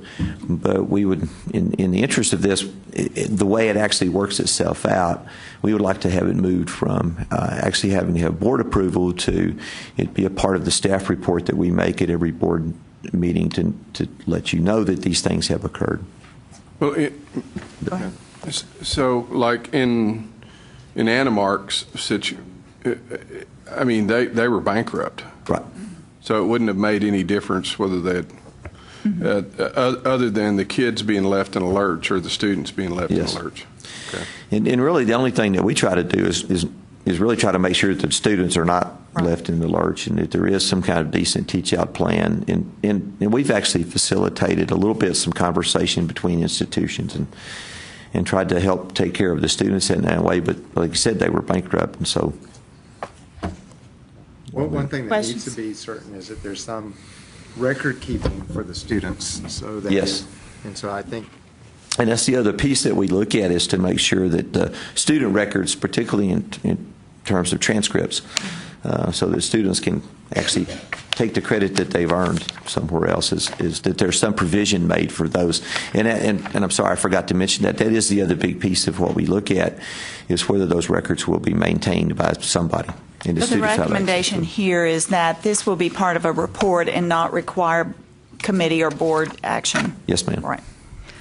we would, in the interest of this, the way it actually works itself out, we would like to have it moved from actually having to have board approval to it be a part of the staff report that we make at every board meeting to let you know that these things have occurred. Well, so like in Anamark's I mean, they were bankrupt. Right. So it wouldn't have made any difference whether they had, other than the kids being left in a lurch or the students being left Yes. in a lurch. Okay. And really the only thing that we try to do is really try to make sure that the students are not left in the lurch and that there is some kind of decent teach-out plan. And we've actually facilitated a little bit some conversation between institutions and tried to help take care of the students in that way. But like you said, they were bankrupt, and so. Well, one thing that needs to be certain is that there's some record keeping for the students. So that Yes. And so I think. And that's the other piece that we look at, is to make sure that the student records, particularly in terms of transcripts, so that students can actually take the credit that they've earned somewhere else, is that there's some provision made for those. And I'm sorry, I forgot to mention that. That is the other big piece of what we look at, is whether those records will be maintained by somebody. But the recommendation here is that this will be part of a report and not require committee or board action. Yes, ma'am. Right.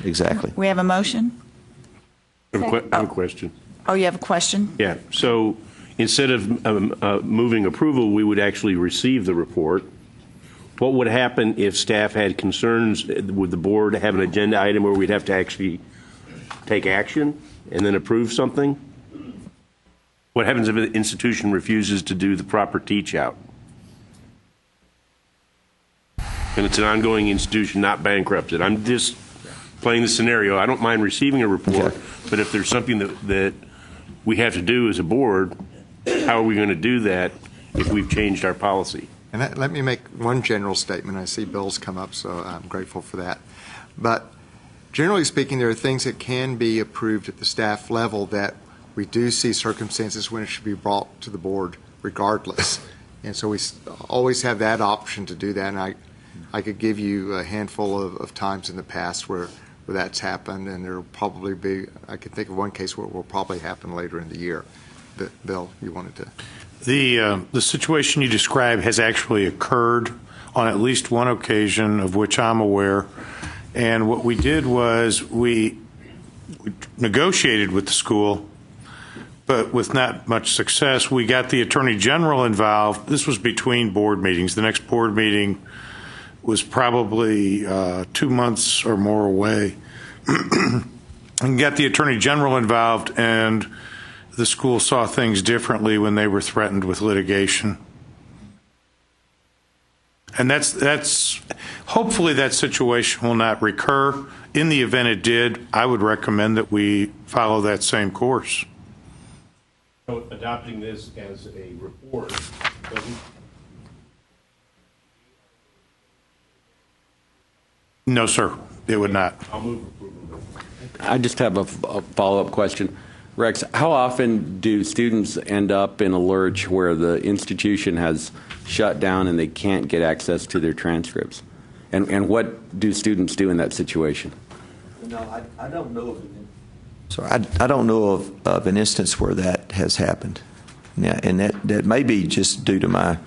Exactly. We have a motion? I have a question. Oh, you have a question? Yeah. So instead of moving approval, we would actually receive the report. What would happen if staff had concerns? Would the board have an agenda item where we'd have to actually take action and then approve something? What happens if an institution refuses to do the proper teach-out? And it's an ongoing institution, not bankrupted. I'm just playing the scenario. I don't mind receiving a report, but if there's something that we have to do as a board, how are we going to do that if we've changed our policy? And let me make one general statement. I see Bill's come up, so I'm grateful for that. But generally speaking, there are things that can be approved at the staff level that we do see circumstances when it should be brought to the board regardless. And so we always have that option to do that. And I could give you a handful of times in the past where that's happened, and there will probably be, I can think of one case where it will probably happen later in the year. But Bill, you wanted to. The situation you described has actually occurred on at least one occasion of which I'm aware. And what we did was we negotiated with the school, but with not much success. We got the Attorney General involved. This was between board meetings. The next board meeting was probably 2 months or more away. And got the Attorney General involved, and the school saw things differently when they were threatened with litigation. And that's hopefully that situation will not recur. In the event it did, I would recommend that we follow that same course. So adopting this as a report doesn't. No, sir, it would not. I'll move approval. I just have a follow-up question. Rex, how often do students end up in a lurch where the institution has shut down and they can't get access to their transcripts? And what do students do in that situation? No, I don't know of an I don't know of an instance where that has happened. Now, and that may be just due to my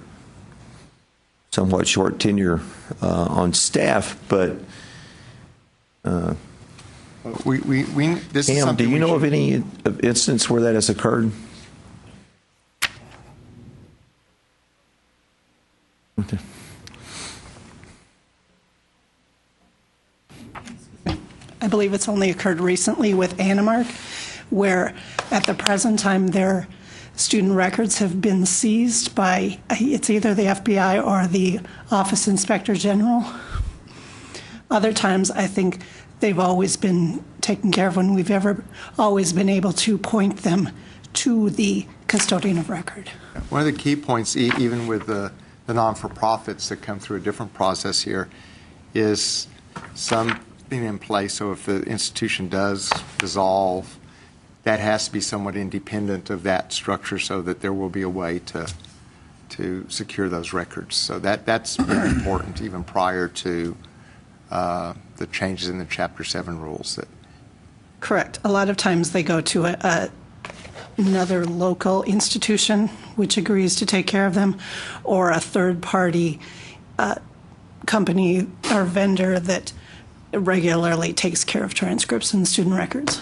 somewhat short tenure on staff, but this is Pam, something do you we know should- of any instance where that has occurred? Okay. I believe it's only occurred recently with Animark, where at the present time their student records have been seized by, it's either the FBI or the Office Inspector General. Other times, I think they've always been taken care of when we've always been able to point them to the custodian of record. One of the key points, even with the non-for-profits that come through a different process here, is something in place. So if the institution does dissolve, that has to be somewhat independent of that structure, so that there will be a way to secure those records. So that's very important, even prior to the changes in the Chapter 7 rules. Correct. A lot of times they go to another local institution which agrees to take care of them, or a third-party company or vendor that regularly takes care of transcripts and student records.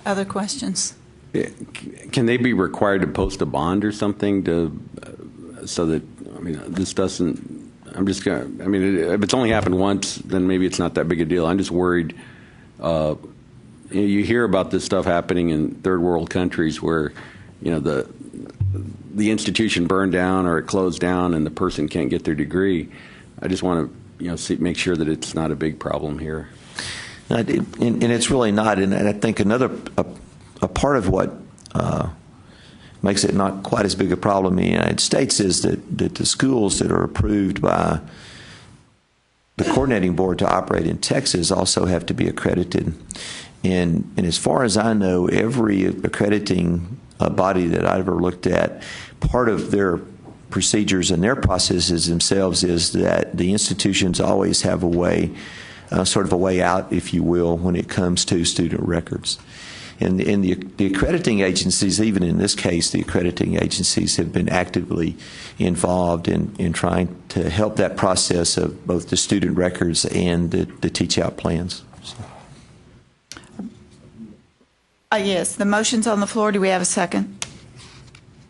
Other questions? Can they be required to post a bond or something so that, I mean, this doesn't, I'm just going to, I mean, if it's only happened once, then maybe it's not that big a deal. I'm just worried. You hear about this stuff happening in third world countries where, the institution burned down or it closed down and the person can't get their degree. I just want to, make sure that it's not a big problem here. And it's really not. And I think another part of what makes it not quite as big a problem in the United States is that the schools that are approved by the coordinating board to operate in Texas also have to be accredited. And as far as I know, every accrediting body that I've ever looked at, part of their procedures and their processes themselves is that the institutions always have a way, sort of a way out, if you will, when it comes to student records. And the accrediting agencies, even in this case, the accrediting agencies have been actively involved in trying to help that process of both the student records and the teach-out plans. So. Yes, the motion's on the floor. Do we have a second?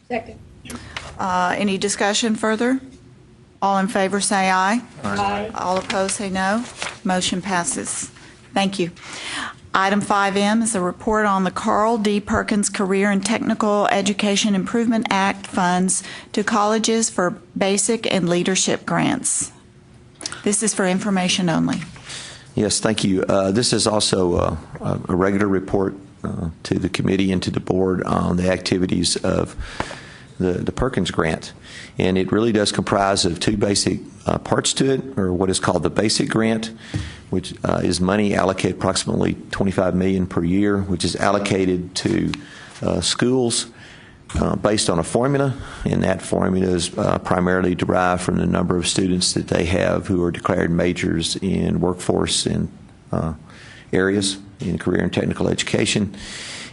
Second. Any discussion further? All in favor say aye. Aye. All opposed say no. Motion passes. Thank you. Item 5M is a report on the Carl D. Perkins Career and Technical Education Improvement Act funds to colleges for basic and leadership grants. This is for information only. Yes, thank you. This is also a regular report to the committee and to the board on the activities of the Perkins grant. And it really does comprise of two basic parts to it, or what is called the basic grant, which is money allocated approximately $25 million per year, which is allocated to schools based on a formula, and that formula is primarily derived from the number of students that they have who are declared majors in workforce and areas in career and technical education.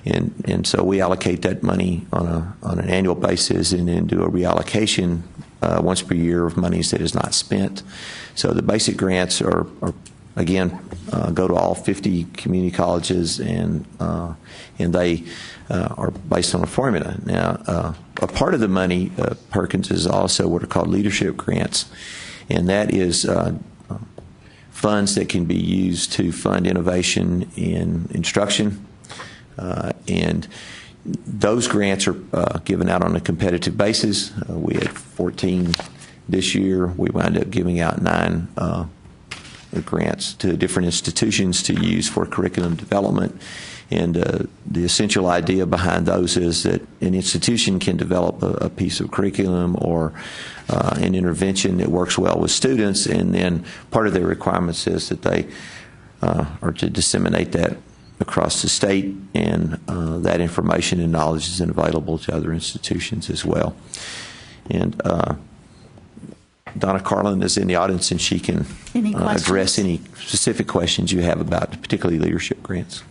And so we allocate that money on an annual basis and then do a reallocation once per year of monies that is not spent. So the basic grants are again, go to all 50 community colleges, and they are based on a formula. Now, a part of the money, Perkins, is also what are called leadership grants, and that is funds that can be used to fund innovation in instruction, and those grants are given out on a competitive basis. We had 14 This year, we wound up giving out 9 grants to different institutions to use for curriculum development. And the essential idea behind those is that an institution can develop a piece of curriculum or an intervention that works well with students, and then part of their requirements is that they are to disseminate that across the state, and that information and knowledge is available to other institutions as well. And Donna Carlin is in the audience, and she can address any specific questions you have about particularly leadership grants.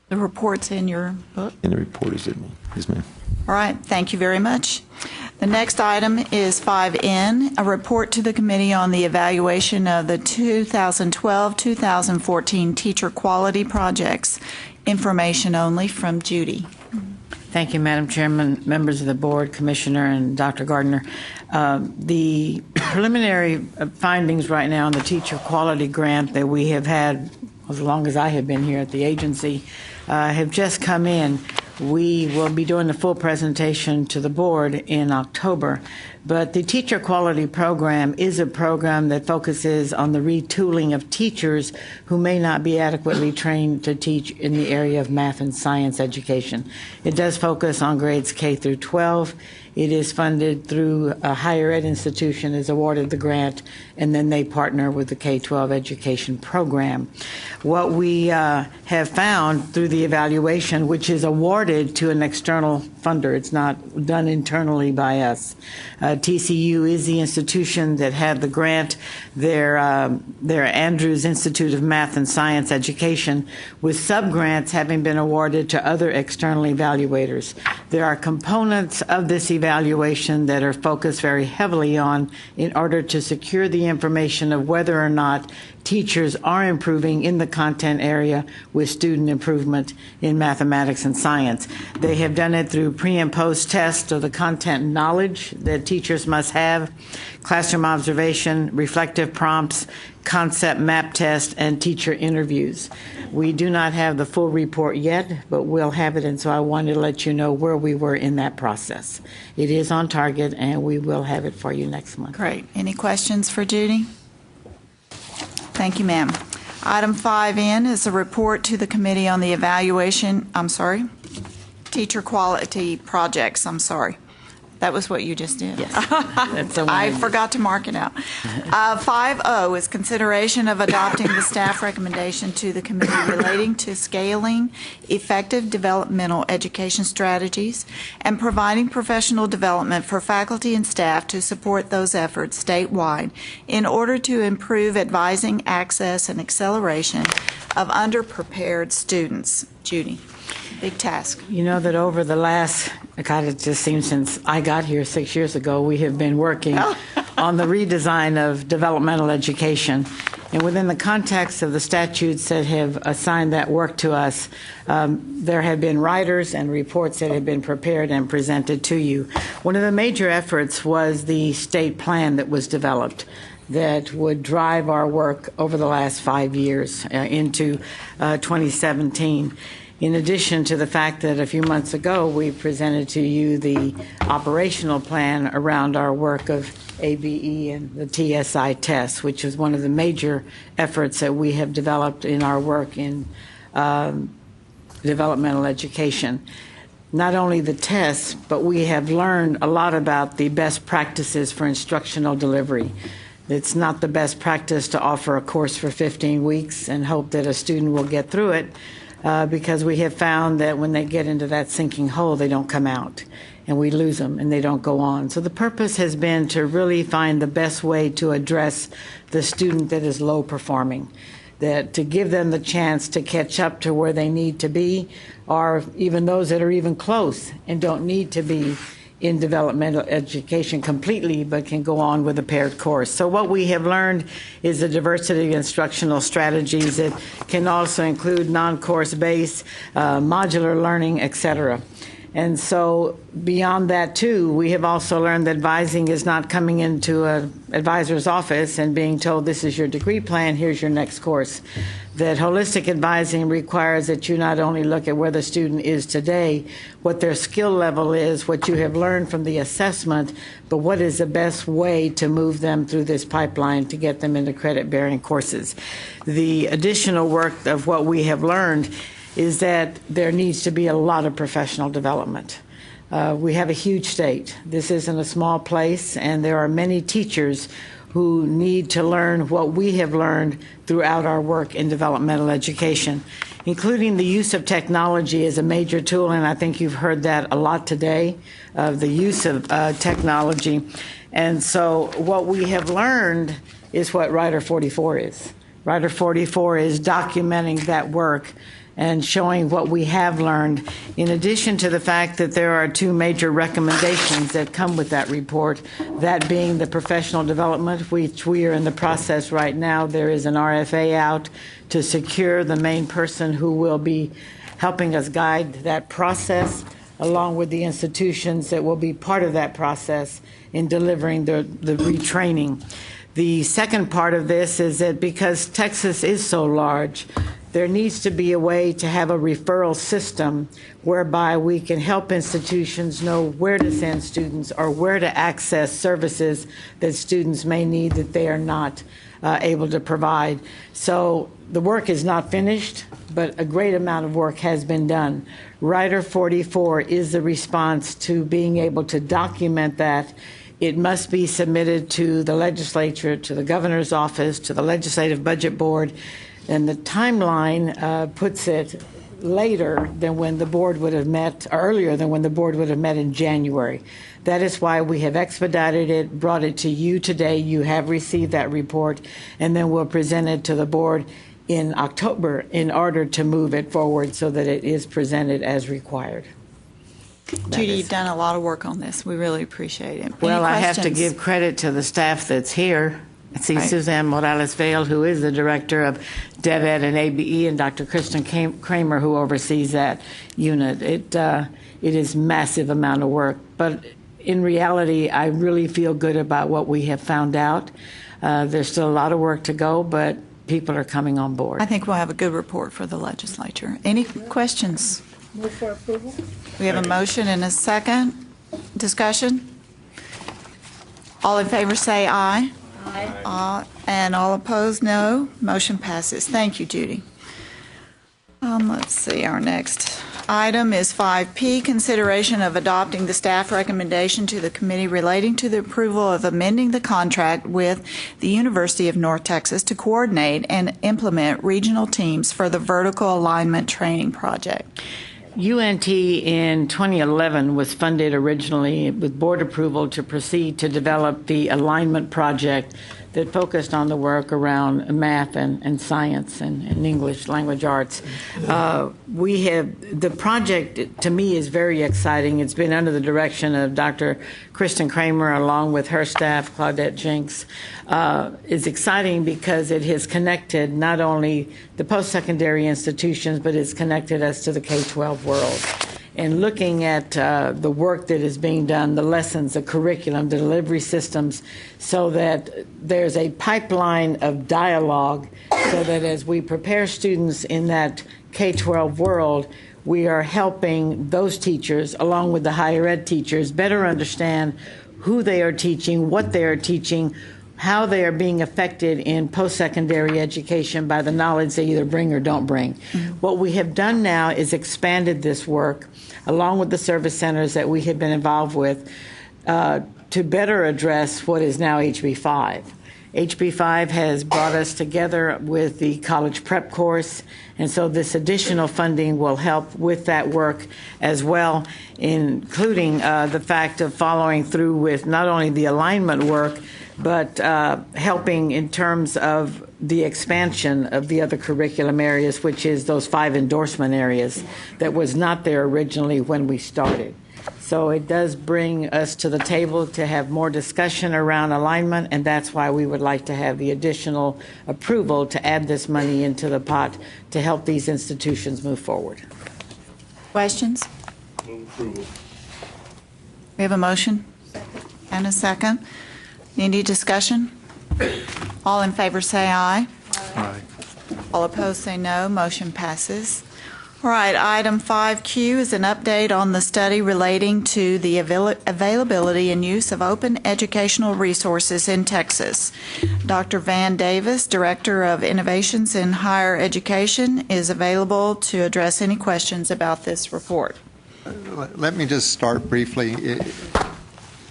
The report's in your book? And the report is in me. Yes, ma'am. All right, thank you very much. The next item is 5N, a report to the committee on the evaluation of the 2012-2014 teacher quality projects. Information only from Judy. Thank you, Madam Chairman, members of the board, Commissioner, and Dr. Gardner. The preliminary findings right now on the teacher quality grant that we have had as long as I have been here at the agency have just come in. We will be doing the full presentation to the board in October. But the Teacher Quality Program is a program that focuses on the retooling of teachers who may not be adequately trained to teach in the area of math and science education. It does focus on grades K through 12. It is funded through a higher ed institution is awarded the grant, and then they partner with the K-12 education program. What we have found through the evaluation, which is awarded to an external funder, it's not done internally by us. TCU is the institution that had the grant. Their Andrews Institute of Math and Science Education, with sub-grants having been awarded to other external evaluators. There are components of this evaluation that are focused very heavily on in order to secure the information of whether or not teachers are improving in the content area with student improvement in mathematics and science. They have done it through pre and post tests of the content knowledge that teachers must have, classroom observation, reflective prompts, concept map test, and teacher interviews. We do not have the full report yet, but we'll have it, and so I wanted to let you know where we were in that process. It is on target, and we will have it for you next month. Great. Any questions for Judy? Thank you, ma'am. Item 5N is a report to the committee on the evaluation, teacher quality projects, That was what you just did. Yes. I forgot to mark it out. 5O is consideration of adopting the staff recommendation to the committee relating to scaling effective developmental education strategies and providing professional development for faculty and staff to support those efforts statewide in order to improve advising, access, and acceleration of underprepared students. Judy. Big task. You know that over the last, it just seems since I got here 6 years ago, we have been working on the redesign of developmental education. And within the context of the statutes that have assigned that work to us, there have been writers and reports that have been prepared and presented to you. One of the major efforts was the state plan that was developed that would drive our work over the last 5 years into 2017. In addition to the fact that a few months ago we presented to you the operational plan around our work of ABE and the TSI test, which is one of the major efforts that we have developed in our work in developmental education. Not only the tests, but we have learned a lot about the best practices for instructional delivery. It's not the best practice to offer a course for 15 weeks and hope that a student will get through it. Because we have found that when they get into that sinking hole, they don't come out, and we lose them, and they don't go on. So the purpose has been to really find the best way to address the student that is low performing, that to give them the chance to catch up to where they need to be, or even those that are even close and don't need to be in developmental education completely, but can go on with a paired course. So what we have learned is a diversity of instructional strategies that can also include non-course based, modular learning, etc. And so beyond that, too, we have also learned that advising is not coming into an advisor's office and being told, this is your degree plan, here's your next course. That holistic advising requires that you not only look at where the student is today, what their skill level is, what you have learned from the assessment, but what is the best way to move them through this pipeline to get them into credit-bearing courses. The additional work of what we have learned is that there needs to be a lot of professional development. We have a huge state. This isn't a small place, and there are many teachers who need to learn what we have learned throughout our work in developmental education, including the use of technology as a major tool, and I think you've heard that a lot today, of the use of technology. And so what we have learned is what Rider 44 is. Rider 44 is documenting that work and showing what we have learned, in addition to the fact that there are two major recommendations that come with that report, that being the professional development, which we are in the process right now. There is an RFA out to secure the main person who will be helping us guide that process, along with the institutions that will be part of that process in delivering the retraining. The second part of this is that because Texas is so large, there needs to be a way to have a referral system whereby we can help institutions know where to send students or where to access services that students may need that they are not able to provide. So the work is not finished, but a great amount of work has been done. Rider 44 is the response to being able to document that. It must be submitted to the legislature, to the governor's office, to the legislative budget board, and the timeline puts it later than when the board would have met, or earlier than when the board would have met in January. That is why we have expedited it, brought it to you today. You have received that report, and then we'll present it to the board in October in order to move it forward so that it is presented as required. Judy, you've done a lot of work on this. We really appreciate it. Well, Any I have to questions? give credit to the staff that's here. I see Right. Suzanne Morales-Vale, who is the director of DevEd and ABE, and Dr. Kristen Kramer, who oversees that unit. It is massive amount of work, but in reality, I really feel good about what we have found out. There's still a lot of work to go, but people are coming on board. I think we'll have a good report for the legislature. Any questions? Move for approval? We have a motion and a second. Discussion? All in favor say aye. Aye. And all opposed, no. Motion passes. Thank you, Judy. Let's see, our next item is 5P, consideration of adopting the staff recommendation to the committee relating to the approval of amending the contract with the University of North Texas to coordinate and implement regional teams for the vertical alignment training project. UNT in 2011 was funded originally with board approval to proceed to develop the alignment project that focused on the work around math and science and English language arts. The project, to me, is very exciting. It's been under the direction of Dr. Kristen Kramer, along with her staff, Claudette Jenks. It's exciting because it has connected not only the post-secondary institutions, but it's connected us to the K-12 world. And looking at the work that is being done, the lessons, the curriculum, the delivery systems, so that there's a pipeline of dialogue so that as we prepare students in that K-12 world, we are helping those teachers, along with the higher ed teachers, better understand who they are teaching, what they are teaching, how they are being affected in post-secondary education by the knowledge they either bring or don't bring. Mm-hmm. What we have done now is expanded this work, along with the service centers that we have been involved with, to better address what is now HB5. HB5 has brought us together with the college prep course, and so this additional funding will help with that work as well, including the fact of following through with not only the alignment work, but helping in terms of the expansion of the other curriculum areas, which is those 5 endorsement areas that was not there originally when we started. So it does bring us to the table to have more discussion around alignment, and that's why we would like to have the additional approval to add this money into the pot to help these institutions move forward. Questions? Move approval. We have a motion and a second. Any discussion? All in favor say aye. Aye. All opposed say no. Motion passes. All right, item 5Q is an update on the study relating to the availability and use of open educational resources in Texas. Dr. Van Davis, Director of Innovations in Higher Education, is available to address any questions about this report. Let me just start briefly.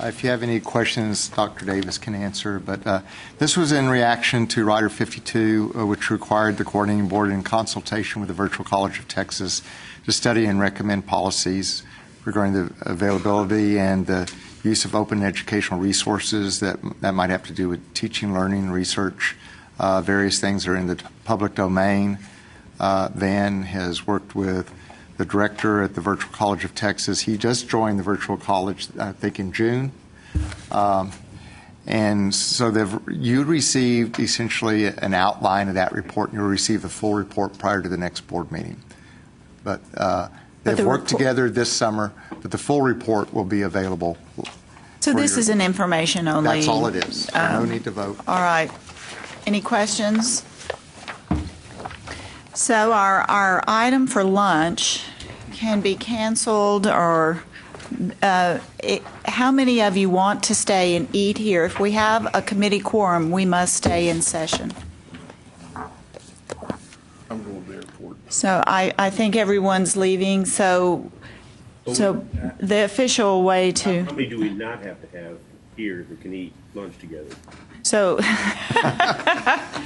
If you have any questions, Dr. Davis can answer. But this was in reaction to Rider 52, which required the coordinating board in consultation with the Virtual College of Texas to study and recommend policies regarding the availability and the use of open educational resources that might have to do with teaching, learning, research. Various things are in the public domain. Van has worked with the director at the Virtual College of Texas. He just joined the Virtual College, I think, in June. And so you received essentially an outline of that report, and you'll receive the full report prior to the next board meeting. But they've worked together this summer, but the full report will be available. So this is an information only. That's all it is. No need to vote. All right. Any questions? So our item for lunch can be canceled, or how many of you want to stay and eat here? If we have a committee quorum, we must stay in session. I'm going to the airport. So I think everyone's leaving, so the official way to... How many do we not have to have here that can eat lunch together? So...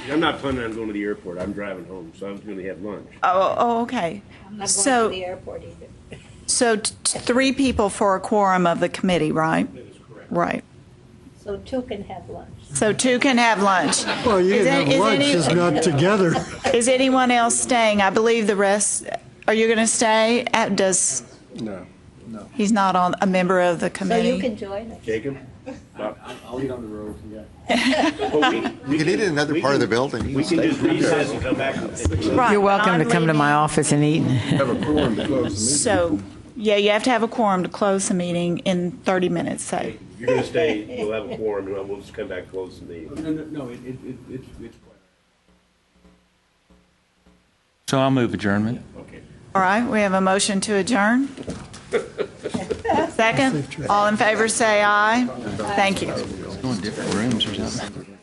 I'm not planning on going to the airport. I'm driving home, so I'm going to have lunch. Oh, okay. I'm not going to the airport either. So 3 people for a quorum of the committee, right? That is correct. Right. So 2 can have lunch. So 2 can have lunch. Well, you can have lunch, just not together. Is anyone else staying? I believe the rest, are you going to stay? No. He's not a member of the So committee? you can join us. Jacob? I'll eat on the road. Yeah. You can eat in another part of the building. We can just recess and come back. Right, You're but welcome I'm to come to leaving. my office and eat. Have a quorum to close the meeting. So, yeah, you have to have a quorum to close the meeting in 30 minutes, say. You're going to stay, we'll have a quorum, and we'll just come back and close the meeting. No, it's So I'll move adjournment. Okay. All right, we have a motion to adjourn. Second? All in favor say aye. Thank you. Go in different rooms or something.